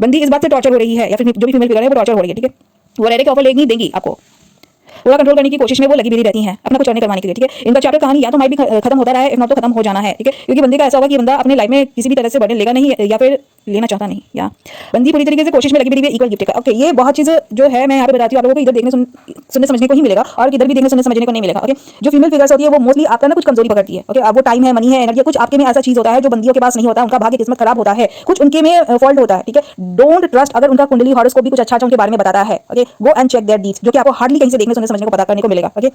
बंदी इस बात से टॉर्चर हो रही है या फिर जो भी फीमेल फिगर है वो टॉर्चर हो रही है। ठीक है, वो रहने के ऑफर लेगी देंगी आपको, पूरा कंट्रोल करने की कोशिश में वो लगी भी रहती हैं अपना कुछ अर्निंग करवाने के लिए। ठीक है, इनका चैप्टर कहानी या तो माइट भी खत्म होता रहा है, इफ नॉट तो खत्म हो जाना है। ठीक है, क्योंकि बंदे का ऐसा होगा कि बंदा अपने लाइफ में किसी भी तरह से बर्डन लेगा नहीं या फिर लेना चाहता नहीं, या बंदी पूरी तरीके से कोशिश में लगी भी इक्वल गिफ्ट का। ओके, ये बहुत चीज़ जो है मैं यहाँ पे बताती हूँ आप लोगों को, इधर देखने सुनने समझने को ही मिलेगा और इधर भी देखने सुनने समझने को नहीं मिलेगा। ओके, जो फीमेल फिगर्स होती है वो मोस्टली आपका ना कुछ कमजोरी पकड़ती है। ओके, अब वो टाइम है, मनी है, एनर्जी, कुछ आपके में ऐसा चीज होता है जो बंदियों के पास नहीं होता, उनका भाग्य किस्मत खराब होता है, कुछ उनके में फॉल्ट होता है। ठीक है, डोंट ट्रस्ट अगर उनका कुंडली हॉरोस्कोप भी कुछ अच्छा उनके बारे में बताता है। Okay, go and check their deeds, जो कि आपको हार्डली कहीं से देखने सुनने समझने को पता करने को मिलेगा। ओके,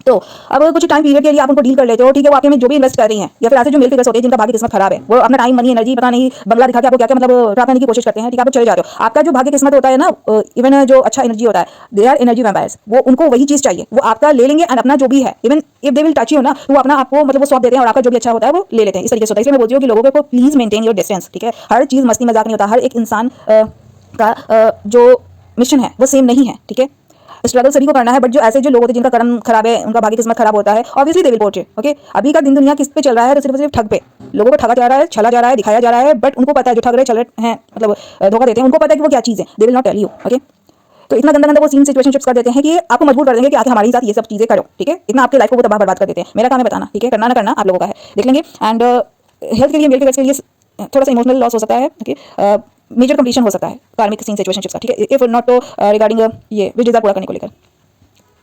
तो अब कुछ टाइम पीरियड के लिए आप उनको डील कर लेते हो। ठीक है, वो आपके में जो भी इन्वेस्ट कर रही हैं या फिर ऐसे जो मेल फिगर्स होते हैं जिनका भाग्य किस्मत खराब है, वो अपना टाइम, मनी, एनर्जी, पता नहीं बंगला दिखा के आपको क्या क्या मतलब ट्रैप करने की कोशिश करते हैं। ठीक है, आप चले जा रहे हो, आपका जो भाग्य किस्मत होता है ना, इवन जो अच्छा एनर्जी होता है, दे आर एनर्जी वैम्पायर्स, वो उनको वही चीज चाहिए, वो आपका ले लेंगे एंड अपना जो भी है, even if they will touch you ना, तो वो अपना आपको मतलब वो सौंप देते हैं और आपका जो भी अच्छा होता है वो ले लेते हैं। इस तरीके से होता है। इसलिए मैं बोलती हूँ कि लोगों को प्लीज मेंटेन योर डिस्टेंस। ठीक है, हर चीज मस्ती मजाक नहीं होता, हर एक इंसान का जो मिशन है वो सेम नहीं है। ठीक है, स्ट्रगल सभी को करना है, बट जो ऐसे जो लोग होते हैं जिनका कर्म खराब है, उनका भाग्य किस्मत खराब होता है, obviously they will portray. Okay, अभी का दिन दुनिया किस पे चल रहा है, तो सिर्फ ठग पे लोगों को ठगा जा रहा है, छला जा रहा है, दिखाया जा रहा है, बट उनको पता है जो ठग रहे चल रहे हैं, मतलब धोखा देते हैं, उनको पता है कि वो क्या चीज़ है, they will not tell you. Okay, तो इतना गंदा गंदा वो सीन सिचुएशनशिप्स कर देते हैं कि आपको मजबूर कर देंगे कि आके हमारे साथ ये सब चीज़ें करो। ठीक है, इतना आपके लाइफ को वो तबाह बर्बाद कर देते हैं। मेरा काम है बताना, ठीक है, करना ना करना आप लोगों का है, देख लेंगे। एंड हेल्थ के लिए, मेल फिगर्स के लिए थोड़ा सा इमोशनल लॉस हो सकता है। ओके, मेजर कंप्लीशन हो सकता है कार्मिक सीन सिचुएशनशिप्स का। ठीक है, इफ नॉट तो रिगार्डिंग ये विश डिजायर पूरा करने को लेकर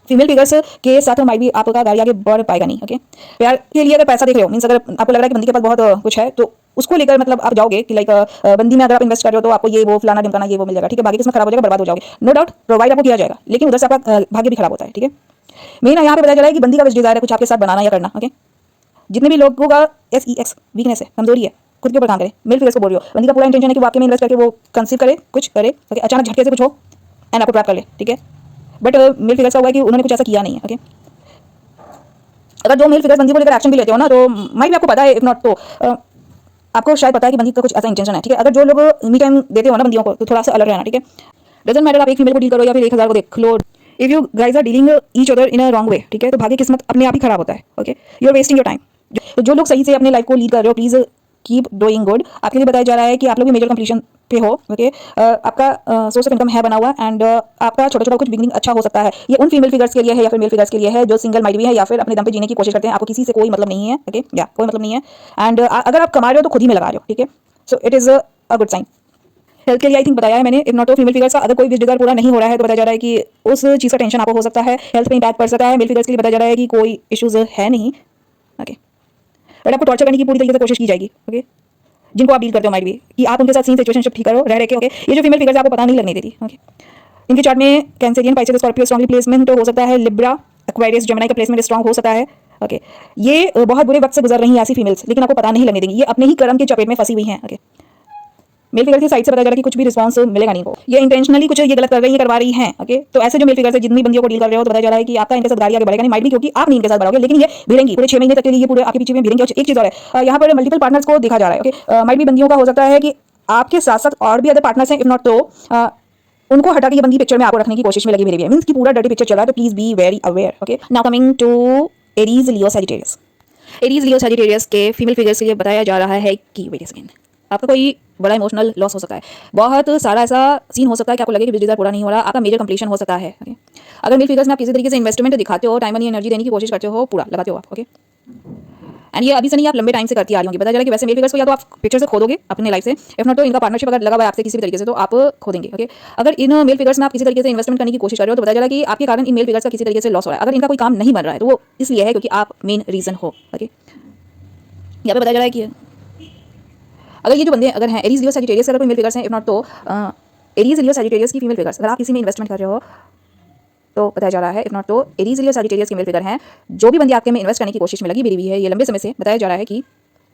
फीमेल फिगर्स के साथ माइट भी आपका गाड़ी आगे बढ़ पाएगा नहीं। ओके, प्यार के लिए अगर पैसा देख रहे हो, मींस अगर आपको लग रहा है कि बंदी के पास बहुत कुछ है, तो उसको लेकर मतलब आप जाओगे कि लाइक बंदी में अगर आप इन्वेस्ट कर रहे हो तो आपको ये वो फलाना ढिमकाना ये वो मिल जाएगा। ठीक है, भाग्य किस्मत खराब हो जाएगा, बर्बाद हो जाओगे, नो डाउट, प्रोवाइड आपको किया जाएगा, लेकिन उधर से आपका भाग्य भी खराब होता है। ठीक है, मेन यहाँ पे बताया जा रहा है कि बंदी का विश डिजायर है कुछ आपके साथ बनाना या करना। ओके, जितने भी लोगों का SEX वीकनेस है, कमजोरी है, खुद के ऊपर काम करे। मेल फिगर्स को बोल रही हो, बंदी का पूरा इंटेंशन है कि वो आपके में इन्वेस्ट करके वो कंसीव करे, कुछ करे। ओके, अचानक झटके से कुछ हो एंड आपको ट्रैप कर ले। ठीक है, बट मेल फिगर्स का हुआ है कि उन्होंने कुछ ऐसा किया नहीं है। ओके, अगर जो मेल फिगर्स बंदी को लेकर एक्शन भी लेते हो ना, तो माइट भी आपको पता है, इफ नॉट तो आपको शायद पता है कि बंदी का कुछ ऐसा इंटेंशन है। ठीक है, अगर जो लोग मी टाइम देते हो ना बंदियों को, तो थोड़ा सा अलर्ट रहना। ठीक है, डजंट मैटर आप एक फीमेल को डील करो या फिर 1000 को देख लो, if you guys are dealing each other in a wrong way, ठीक है, तो भाग्य किस्मत अपने आप ही खराब होता है। Okay, you are wasting your time. तो जो लोग सही से अपने लाइफ को लीड कर रहे हो, प्लीज कीप डूइंग गुड। आपके लिए बताया जा रहा है कि आप लोग भी मेजर कंप्लीशन पे हो। ओके, आपका सोर्स ऑफ इनकम है बना हुआ एंड आपका छोटा छोटा कुछ बिगनिंग अच्छा हो सकता है। ये उन फीमेल फिगर्स के लिए है या फिर मेल फिगर्स के लिए है जो सिंगल माइट भी है या फिर अपने दम पे जीने की कोशिश करते हैं, आपको किसी से कोई मतलब नहीं है। ओके, या कोई मतलब नहीं है, एंड अगर आप कमा रहे हो तो खुद ही में लगा रहे हो। ठीक है, so it is a good sign. Health के लिए आई थिंक बताया है मैंने, इफ नॉट तो फीमेल फिगर्स का अगर कोई विश डिजायर पूरा नहीं हो रहा है तो बताया जा रहा है कि उस चीज़ का टेंशन आपको हो सकता है, हेल्थ पे इंपैक्ट पड़ सकता है। मेल फिगर्स के लिए बताया जा रहा है कि कोई इश्यूज है नहीं। ओके, बट आपको टॉर्चर करने की पूरी तरीके से कोशिश की जाएगी। ओके, जिनको आप डील करते हो माइट भी, कि आप उनके साथ सीन सिचुएशनशिप ठीक करो रह के। ओके, ये जो फीमेल फिगर्स आपको पता नहीं लगने देती। ओके, इनके चार्ट में कैंसरियन, पाइसेस, स्कॉर्पियो स्ट्रॉन्गली प्लेसमेंट हो सकता है, लिब्रा, एक्वेरियस, जेमिनी का प्लेसमेंट स्ट्रॉन्ग हो सकता है। ओके, ये बहुत बुरे वक्त से गुजर रही हैं ऐसी फीमेल्स, लेकिन आपको पता नहीं लगने देंगी, ये अपने ही कर्म के चपेट में फंसी हुई हैं। ओके, मेल फिगर की साइड से पता चला कि कुछ भी रिस्पांस मिलेगा नहीं को, ये इंटेंशनली कुछ ये गलत कर रही है, करवा रही हैं। ओके, तो ऐसे जो मेल फिगर से जितनी बंदियों को डील कर रहे हो, तो बताया जा रहा है कि आपका इनके साथ गाड़ी आगे बढ़ेगा नहीं, माइट भी, क्योंकि आप नहीं इनके साथ बढ़ोगे, लेकिन ये भिड़ेंगी पूरे 6 महीने तक के लिए, ये पूरे आपके पीछे में भिड़ेंगी। और एक चीज और है, यहाँ पर मल्टीपल पार्टनर्स को देखा जा रहा है। ओके, माइट भी बंदियों का हो सकता है कि आपके साथ साथ और भी अदर पार्टनर्स हैं, इफ नॉट तो उनको हटा के ये बंदी पिक्चर में आपको रखने की कोशिश में लगी हुई है, मींस कि पूरा डर्टी पिक्चर चल रहा है, तो please be very aware. Okay, now coming to Aries, Leo, Sagittarius. Aries, Leo, Sagittarius के फीमेल फिगर्स के लिए बताया जा रहा है कि वेट अ सेकंड, आपका कोई बड़ा इमोशनल लॉस हो सकता है, बहुत सारा ऐसा सीन हो सकता है कि आपको लगे कि बिजनेस पूरा नहीं हो रहा, आपका मेजर कंप्लीशन हो सकता है। ओके, अगर मेल फिगर्स में आप किसी तरीके से इन्वेस्टमेंट दिखाते हो, टाइम मनी एनर्जी देने की कोशिश करते हो, पूरा लगाते हो आप। ओके, एंड ये अभी से नहीं, आप लंबे टाइम से करती आ रही होंगी। पता चला कि वैसे मेल फिगर्स को या तो आप पिक्चर से खोदोगे अपने लाइफ से, इफ नॉट तो इनका पार्टनरशिप अगर लगा हुआ है आपसे किसी भी तरीके से तो आप खोदेंगे। ओके, अगर इन मेल फिगर्स में आप किसी तरीके से इन्वेस्टमेंट करने की कोशिश कर रहे हो तो पता चला कि आपके कारण इन मेल फिगर्स का किसी तरीके से लॉस हो रहा है। अगर इनका कोई काम नहीं बन रहा है तो वो इसलिए है क्योंकि आप मेन रीजन हो। ओके, यहाँ पे पता चला है कि अगर ये जो बंदे अगर हैं एरीज लियो सजिटेरियस, अगर कोई मेल फिगर्स हैं, इफ नॉट तो एरीज लियो सजिटेरियस की फीमेल फिगर्स, अगर आप किसी में इन्वेस्टमेंट कर रहे हो तो बताया जा रहा है, इफ नॉट तो एरीज लियो सजिटेरियस की मेल फिगर हैं, जो भी बंदी आपके में इन्वेस्ट करने की कोशिश में लगी हुई है, ये लंबे समय से बताया जा रहा है कि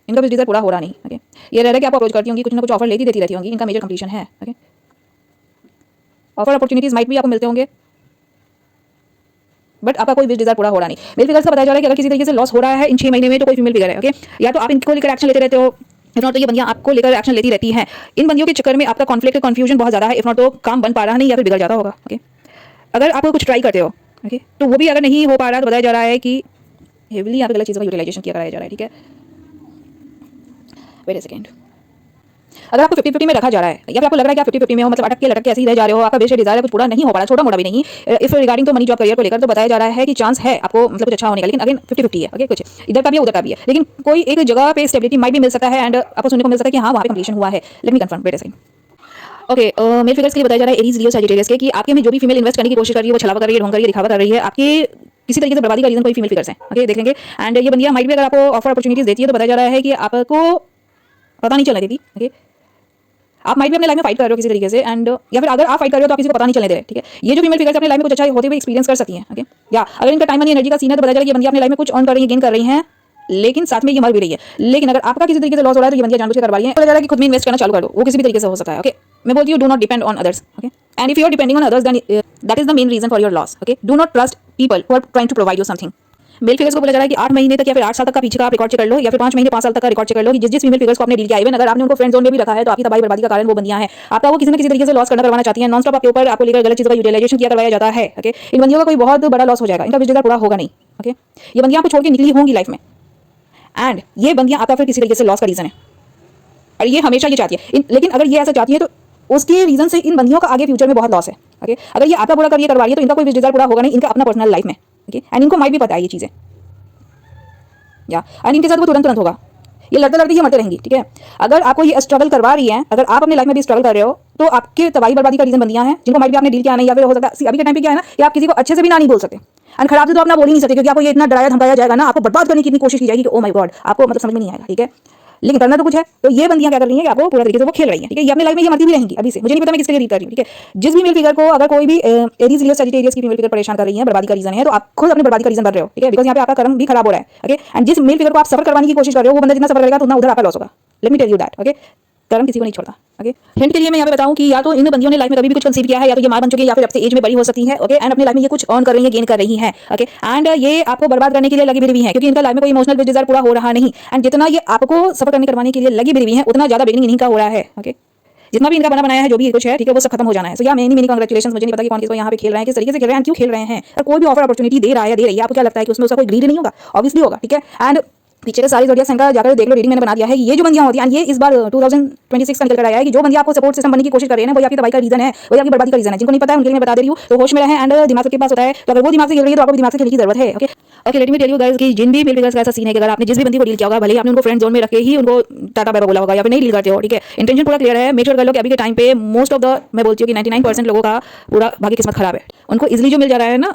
इनका बिजनेस पूरा हो रहा नहीं। ओके, ये रह रहा है कि आप अप्रोच करती होंगी, कुछ ना कुछ ऑफर लेती देती रहती होंगी, इनका मेजर कंप्लीशन है। ओके, ऑफर अपॉर्चुनिटीज माइट भी आपको मिलते होंगे, बट आपका कोई डिजायर पूरा हो रहा नहीं। मेल फिगर्स का बताया जा रहा है कि अगर किसी तरीके से लॉस हो रहा है इन 6 महीने में तो कोई फीमेल फिगर है। ओके, या तो आप इनको लेकर एक्शन लेते रहते हो, इफ नॉट तो ये बंदियां आपको लेकर एक्शन लेती रहती हैं। इन बंदियों के चक्कर में आपका कॉन्फ्लिक्ट कंफ्यूजन बहुत ज्यादा है, इफ नॉट तो काम बन पा रहा नहीं या फिर बिगड़ जाता होगा। ओके, अगर आप कुछ ट्राई करते हो, ओके, तो वो भी अगर नहीं हो पा रहा तो बताया जा रहा है कि हेवीली यहाँ पे गलत चीज़ों का यूटिलाइजेशन किया कराया जा रहा है। ठीक है, वेट अ सेकंड, अगर आपको 50-50 में रखा जा रहा है या फिर आपको लग रहा है कि आप 50-50 में हो, मतलब अटक के लटक के ऐसे ही रह जा रहे हो, आपका बेस्ट डिजायर है, कुछ पूरा नहीं हो पा रहा, छोटा मोटा भी नहीं, इफ रिगार्डिंग तो मनी जॉब करियर को लेकर तो बताया जा रहा है कि चांस है आपको मतलब कुछ अच्छा होने का, लेकिन अगेन 50-50 है। ओके, कुछ इधर का भी है उधर का भी है, लेकिन कोई एक जगह पे स्टेबिलिटी माइट भी मिल सकता है एंड आपको सुनने को मिल सकता है कि हाँ वहाँ पे कंप्लीशन हुआ है। Let me confirm, wait a second. Okay, male figures के लिए बताया जा रहा है एरीज लियो सजिटेरियस के कि आपके में जो भी फीमेल इन्वेस्ट करने की कोशिश कर रही है, वो छलावा कर रही है, ढोंग कर रही है, दिखावा कर रही है, आपके किसी तरीके से बर्बादी का रीजन कोई फीमेल फिगर्स हैं। ओके, देख लेंगे। एंड ये बंदियां माइट भी अगर आपको ऑफर अपॉर्चुनिटीज देती है तो बताया जा रहा है कि आपको पता नहीं चलने देती। ओके, आप माइट भी अपने लाइफ में फाइट कर रहे हो किसी तरीके से, एंड या फिर अगर आप फाइट कर रहे हो तो आप किसी को पता नहीं चलने दे रहे। ठीक है, ये जो फीमेल फिगर्स अपने लाइफ में कुछ अच्छा होते हुए एक्सपीरियंस कर सकती हैं। ओके, या अगर इनका टाइम मनी एनर्जी का सीन है तो बताया जा रहा है कि ये बंदियां अपने लाइफ में कुछ अर्न कर रही है, गेन कर रही हैं, लेकिन साथ में ये मर भी रही है। लेकिन अगर आपका किसी तरीके से लॉस हो रहा है तो ये बंदियां जानबूझ के करवा रही है। बोला जा रहा है कि खुद में इन्वेस्ट करना चालू कर दो, वो किसी भी तरीके से हो सकता है। ओके, मैं बोलती हूँ do not depend on others. Okay, and if you are depending on others then that is the main reason for your loss. Okay, do not trust people who are trying to provide you something. Male figures को बोला जा रहा है कि 8 महीने तक या फिर 8 साल तक का पीछे का आप रिकॉर्ड चेक कर लो, या फिर 5 महीने 5 साल तक का रिकॉर्ड चेक कर लो कि जिस जिस फीमेल फिगर्स को आपने डील किया, इवन अगर आपने उनको फ्रेंड जोन में भी रखा है तो आपकी तबाही बर्बादी का कारण वो बंदियां हैं। आपका वो किसी न किसी तरीके से लॉस करना करवाना चाहती हैं, नॉन स्टॉप आपके ऊपर आपको लेकर गलत चीजों का यूटिलाइजेशन किया करवाया जाता है। ओके, इन बंदियों का कोई बहुत बड़ा लॉस हो जाएगा, इनका बिजनेस पूरा होगा नहीं। ओके, ये बंदियां आपको छोड़ के निकली होंगी लाइफ में, एंड ये बंदियां आपका फिर किसी तरीके से लॉस का रीजन है, और ये हमेशा ये चाहती है। लेकिन अगर ये ऐसा चाहती है तो उसके रीजन से इन बंदियों का आगे फ्यूचर में बहुत लॉस है। ओके, अगर ये आपका बुरा करियर करवा रही है तो इनका कोई डिजायर पूरा होगा नहीं, इनका अपना पर्सनल लाइफ में। ओके, एंड इनको माइट भी पता है ये चीजें, या एंड इनके साथ वो तुरंत होगा, ये लड़ते लड़ते ये मरते रहेंगी। ठीक है, अगर आपको ये स्ट्रगल करवा रही है, अगर आप अपने लाइफ में भी स्ट्रगल कर रहे हो तो आपके तबाही बर्बादी का रीजन बंदियां हैं जिनको माइट भी आपने डील किया नहीं, या फिर हो सकता है अभी के टाइम पे क्या है ना कि आप किसी को अच्छे से भी ना नहीं बोल सकते, एंड खराब से तो आप ना बोल ही नहीं सकते, क्योंकि आपको ये इतना डराया धमकाया जाएगा ना, आपको बर्बाद करने की इतनी कोशिश की जाएगी कि ओ माय गॉड, आपको मतलब समझ में नहीं आएगा। ठीक है, लेकिन करना तो कुछ है। तो ये बंदियां क्या कर रही हैं कि आपको पूरा तरीके से वो खेल रही हैं। ठीक है, ये अपने लाइफ में ये मरती भी रहेंगी अभी से, मुझे नहीं पता मैं किसके लिए रीड कर रही हूँ। ठीक है, जिस भी मेल फिगर को अगर कोई भी एरीज लियो सजिटेरियस की फीमेल फिगर परेशान कर रही है, बर्बादी का रीजन है, तो आप खुद अपनी बर्बादी का रीजन बन रहे हो। ठीक है, बिकॉज यहाँ पे आपका कर्म भी खराब हो रहा है। ओके, एंड जिस मेल फिगर को आप सफर करवाने की कोशिश कर रहे हो वो बंदा जितना सफर करेगा उतना उधर आपका लॉस होगा। Let me tell you that. Okay, कर्म किसी को नहीं छोड़ता। ओके, हिंट के लिए मैं यहाँ पे बताऊं कि या तो इन बंदियों ने लाइफ में कभी भी कुछ कंसीव किया है, या तो ये मां बन चुकी है, या फिर अब से एज में बड़ी हो सकती है। ओके, एंड अपनी लाइफ में ये कुछ अर्न कर रही है, गेन कर रही है। ओके, एंड ये आपको बर्बाद करने के लिए लगी भी हुई है, क्योंकि इनका लाइफ में कोई इमोशनल डिजायर पूरा हो रहा नहीं, एंड जितना ये आपको सफर करने करवाने के लिए लगी भी हुई है उतना ज्यादा बिगनिंग इन्हीं का हो रहा है। ओके, जितना भी इनका बना बनाया है, जो भी कुछ है, ठीक है, वो सब खत्म हो जाना है। सो या मेनी कांग्रेचुलेशंस। मुझे नहीं पता कि कौन किसको यहाँ पे खेल रहे हैं, किस तरीके से खेल रहे हैं, क्यों खेल रहे हैं, और कोई भी ऑफर अपॉर्चुनिटी दे रहा है, दे रही है, आपको क्या लगता है कि उसमें उसका कोई ग्रीड नहीं होगा? ऑब्वियसली होगा। ठीक है, एंड पीछे के सारी ज़ोडिएक साइन का जाकर देख लो, रीडिंग मैंने बना दिया है कि ये जो बंदियां होती हैं, ये इस बार 2026 का निकल कर आया है कि जो बंदियां आपको सपोर्ट सिस्टम बनने की कोशिश कर रही है ना, वही आपकी तबाही का रीजन है, वही आपकी बर्बादी का रीजन है। जिनको नहीं पता है उनके लिए मैं बता दे रही हूँ, तो होश में रहें, एंड दिमाग के पास होता है, तो अगर वो दिमाग से खेल रही है तो आपको भी दिमाग से खेलने की जरूरत है। Okay okay, let me tell you guys कि जिन भी मेल फिगर्स का ऐसा सीन है कि अगर आपने जिस भी बंदी को डील किया होगा, भले ही आपने उनको फ्रेंड जोन में रख के ही उनको टाटा बाय बाय बोला होगा, या फिर नहीं डील करते हो, ठीक है, इंटेंशन पूरा क्लियर है, मेक श्योर कर लो कि अभी के टाइम पे मोस्ट ऑफ द, मैं बोलती हूँ कि 99% लोगों का पूरा भाग्य किस्मत खराब है। उनको इजिली जो मिल जा रहा है ना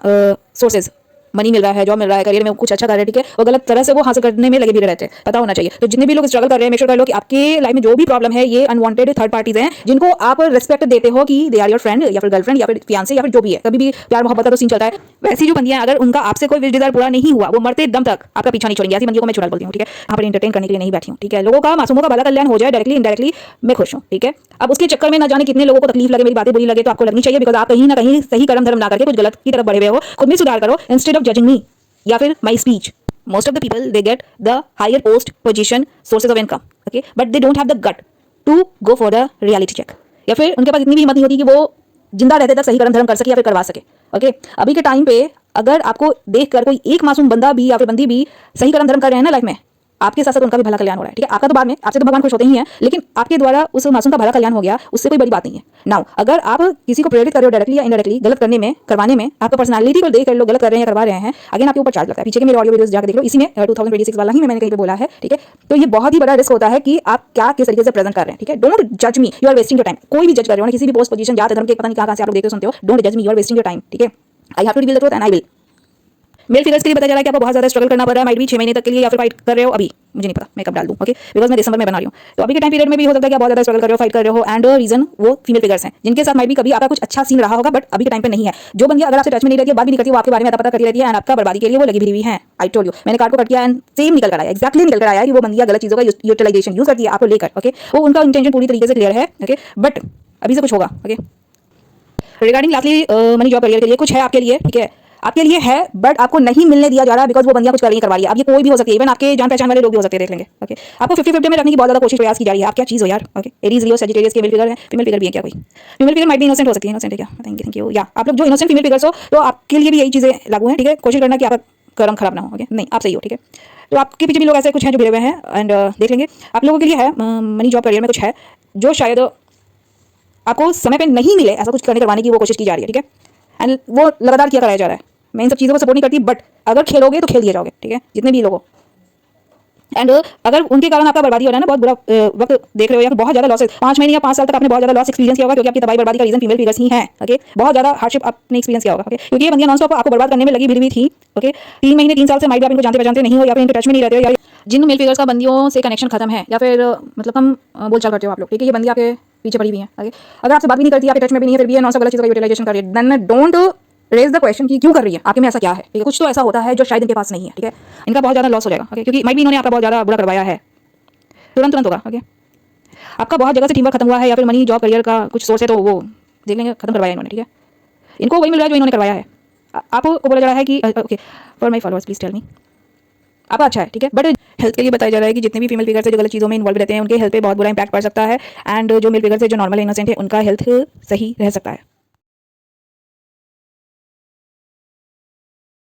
सोर्सेज, मनी मिल रहा है, जॉब मिल रहा है, करियर में कुछ अच्छा कर रहे हैं, ठीक है, वो गलत तरह से वो हासिल करने में लगे भी रहते हैं, पता होना चाहिए। तो जितने भी लोग स्ट्रगल कर रहे हैं, मेक श्योर कर लो कि आपके लाइफ में जो भी प्रॉब्लम है ये अनवांटेड थर्ड पार्टीज हैं, जिनको आप रिस्पेक्ट देते हो कि दे आर योर फ्रेंड या फिर गर्लफ्रेंड या फिर फियांसे या फिर जो भी है, कभी भी प्यार मोहब्बत का तो सीन चलता है। वैसी जो बंदियां अगर उनका आपसे कोई विश डिजायर पूरा नहीं हुआ, वो मरते दम तक आपका पीछा नहीं छोड़ेंगी। ऐसी बंदियों को मैं चुड़ैल बोलती हूँ। ठीक है, यहाँ पर एंटरटेन करने के लिए नहीं बैठी हूँ। ठीक है, लोगों का, मासूमों का भला कल्याण हो जाए डायरेक्टली इनडायरेक्टली, मैं खुश हूँ। ठीक है, अब उसके चक्कर में ना जाने कितने लोगों को तकलीफ लगे, मेरी बातें बुरी लगे तो आपको लगनी चाहिए, बिकॉज आप कहीं ना कहीं सही कर्म धर्म ना करके कुछ गलत की तरफ बढ़े हुए हो। खुद में सुधार करो इंस्टेड ऑफ जजिंग मी या फिर my speech. Most of the people they get the higher post position sources of income, okay, but they don't have the gut to go for the reality check, या फिर उनके पास इतनी भी हिम्मत नहीं होती कि वो जिंदा रहते तक सही कर्म धर्म कर सके या फिर करवा सके। ओके, अभी के टाइम पे अगर आपको देखकर कोई एक मासूम बंदा भी या फिर बंदी भी सही कर्म धर्म कर रहे हैं ना लाइफ में, आपके साथ साथ उनका भी भला कल्याण हो रहा है, ठीक है। आपका तो बाद में, आपसे तो भगवान खुश होते ही हैं, लेकिन आपके द्वारा उस मासूम का भला कल्याण हो गया, उससे कोई बड़ी बात नहीं है। नाउ अगर आप किसी को प्रेरित कर रहे हो डायरेक्टली या इनडायरेक्टली गलत करने में, करवाने में, आपका पर्सनालिटी को देख कर लोग गलत कर रहे हैं या करवा रहे हैं, अगेन आपके ऊपर चार्ज लगता है। पीछे के मेरे ऑडियो वीडियोस जाकर देख लो, इसी में 2026 वाला ही मैंने कहीं पे बोला है, ठीक है। तो ये बहुत ही बड़ा रिस्क होता है कि आप क्या किस तरीके से प्रेजेंट कर रहे हैं, ठीक है। डोंट जज me, you are wasting your time. कोई भी जज कर रहे हो ना, किसी भी पोस्ट पोजीशन, जात धर्म के पता नहीं कहां से आप लोग देखते सुनते हो, डोंट जज me, you are wasting your time, ठीक है। I have to reveal the truth and I will. Male figures के लिए पता चला है कि आपको बहुत ज़्यादा स्ट्रगल करना पड़ रहा है, माइट भी 6 महीने तक के लिए, या फिर फाइट कर रहे हो अभी, मुझे नहीं पता मैं कब डाल दूं, ओके, बिकॉज मैं दिसंबर में बना रही हूँ। तो अभी के टाइम पीरियड में भी हो सकता है कि आप बहुत ज़्यादा स्ट्रगल कर रहे हो, फाइट कर रहे हो, एंड रीजन वो फीमेल फिगर्स हैं, जिनके साथ माइट भी कभी आपका कुछ अच्छा सीन रहा होगा, बट अभी के टाइम पे नहीं है। जो बंदी अगर आपसे टच में नहीं रहती है, बात भी नहीं करती, वो आपके बारे में पता करती रहती है, एंड आपका बर्बादी के लिए वो लगी भी हुई है। आई टोल्ड यू, मैंने कार्ड को कट किया एंड सेम निकल कर आया, एक्जैक्टली निकल कर आया कि वो बंदिया गलत चीज़ों का यूटिलाइजेशन यूज करती है आपको लेकर, ओके। वो उनका इंटेंशन पूरी तरीके से क्लियर है, ओके, बट अभी से कुछ होगा, okay. Regarding lastly money job career के लिए कुछ है आपके लिए, ठीक है, आपके लिए है, बट आपको नहीं मिलने दिया जा रहा बिकॉज वो बंदियां कुछ कर रही करवा रही है। अब ये कोई भी हो सकती है, इवन आपके जान पहचान वाले लोग भी हो सकते हैं, देख लेंगे, ओके। आपको 50-50 में रखने की बहुत ज्यादा कोशिश प्रयास की जा रही है। आप क्या चीज हो यार, ओके। एरीज, लियो, सजिटेरियस के मेल फिगर है, फीमेल फिगर भी है क्या कोई? फीमेल फिगर माइट भी इनोसेंट हो सकती है, इनोसेंट है क्या? थैंक यू या आप लोग जो इनोसेंट फीमेल फिगर्स हो, तो आपके लिए भी यही चीजें लागू हैं, ठीक है। कोशिश करना कि आपका कर्म खराब ना हो, ओके। नहीं, आप सही हो, ठीक है। तो आपके पीछे भी लोग ऐसे कुछ हैं जो भिड़े हुए हैं, एंड देख लेंगे। आप लोगों के लिए है मनी जॉब करियर में कुछ है जो शायद आपको समय पे नहीं मिले, ऐसा कुछ करने करवाने की वो कोशिश की जा रही है, ठीक है। एंड वो लगातार किया कराया जा रहा है। मैं इन सब चीज़ों को सपोर्ट नहीं करती, बट अगर खेलोगे तो खेल दिए जाओगे, ठीक है, जितने भी लोगों। एंड अगर उनके कारण आपका बर्बादी हो रहा है ना, बहुत बुरा वक्त देख रहे हो, या फिर बहुत ज़्यादा लॉसेस, 5 महीने या 5 साल तक आपने बहुत ज़्यादा लॉस एक्सपीरियंस किया होगा, क्योंकि आपकी तबाही बर्बादी का रीजन फीमेल फिगर्स ही है, ओके। बहुत ज़्यादा हार्डशिप आपने एक्सपीरियंस किया होगा, ओके, क्योंकि ये बंदियां नॉन स्टॉप आपको बर्बाद करने में लगी भी थी, ओके। 3 महीने 3 साल से माइट आप इनको जानते पहचानते नहीं हो, या फिर इनके टच में नहीं रहते हो, या जिन मेल फिगर्स का बंदियों से कनेक्शन खत्म है, या फिर मतलब कम बोलचाल करते हो आप लोग, ठीक है। ये बंदी आपके पीछे पड़ी हुई है, ओके। अगर आपसे बात भी नहीं करती, आपके टच में भी नहीं है, फिर भी ये नॉन स्टॉप गलत चीज़ का यूटिलाइजेशन कर रही है, then don't raise the question कि क्यों कर रही है, आपके में ऐसा क्या है, ठीक है। कुछ तो ऐसा होता है जो शायद इनके पास नहीं है, ठीक है। इनका बहुत ज़्यादा लॉस हो जाएगा, ओके, क्योंकि माइट भी इन्होंने आपका बहुत ज़्यादा बुरा करवाया है, तुरंत होगा, ओके। आपका बहुत जगह से टीम वर्क खत्म हुआ है, या फिर मनी जॉब करियर का कुछ सोर्स है, तो वो देख लेंगे, खत्म करवाया इन्होंने, ठीक है। इनको वही मिल रहा है जो इन्होंने करवाया है। आपको बोला जा रहा है कि okay, for my followers please tell me, आपका अच्छा है, ठीक है, बट हेल्थ के लिए बताया जा रहा है कि जितने भी फीमेल फिगर्स है जो गलत चीज़ों में इन्वॉल्व रहते हैं, उनके हेल्थ पे बहुत बुरा इंपैक्ट पड़ सकता है, एंड जो मेल फिगर्स है जो नॉर्मल इनोसेंट है, उनका हेल्थ सही रह सकता है।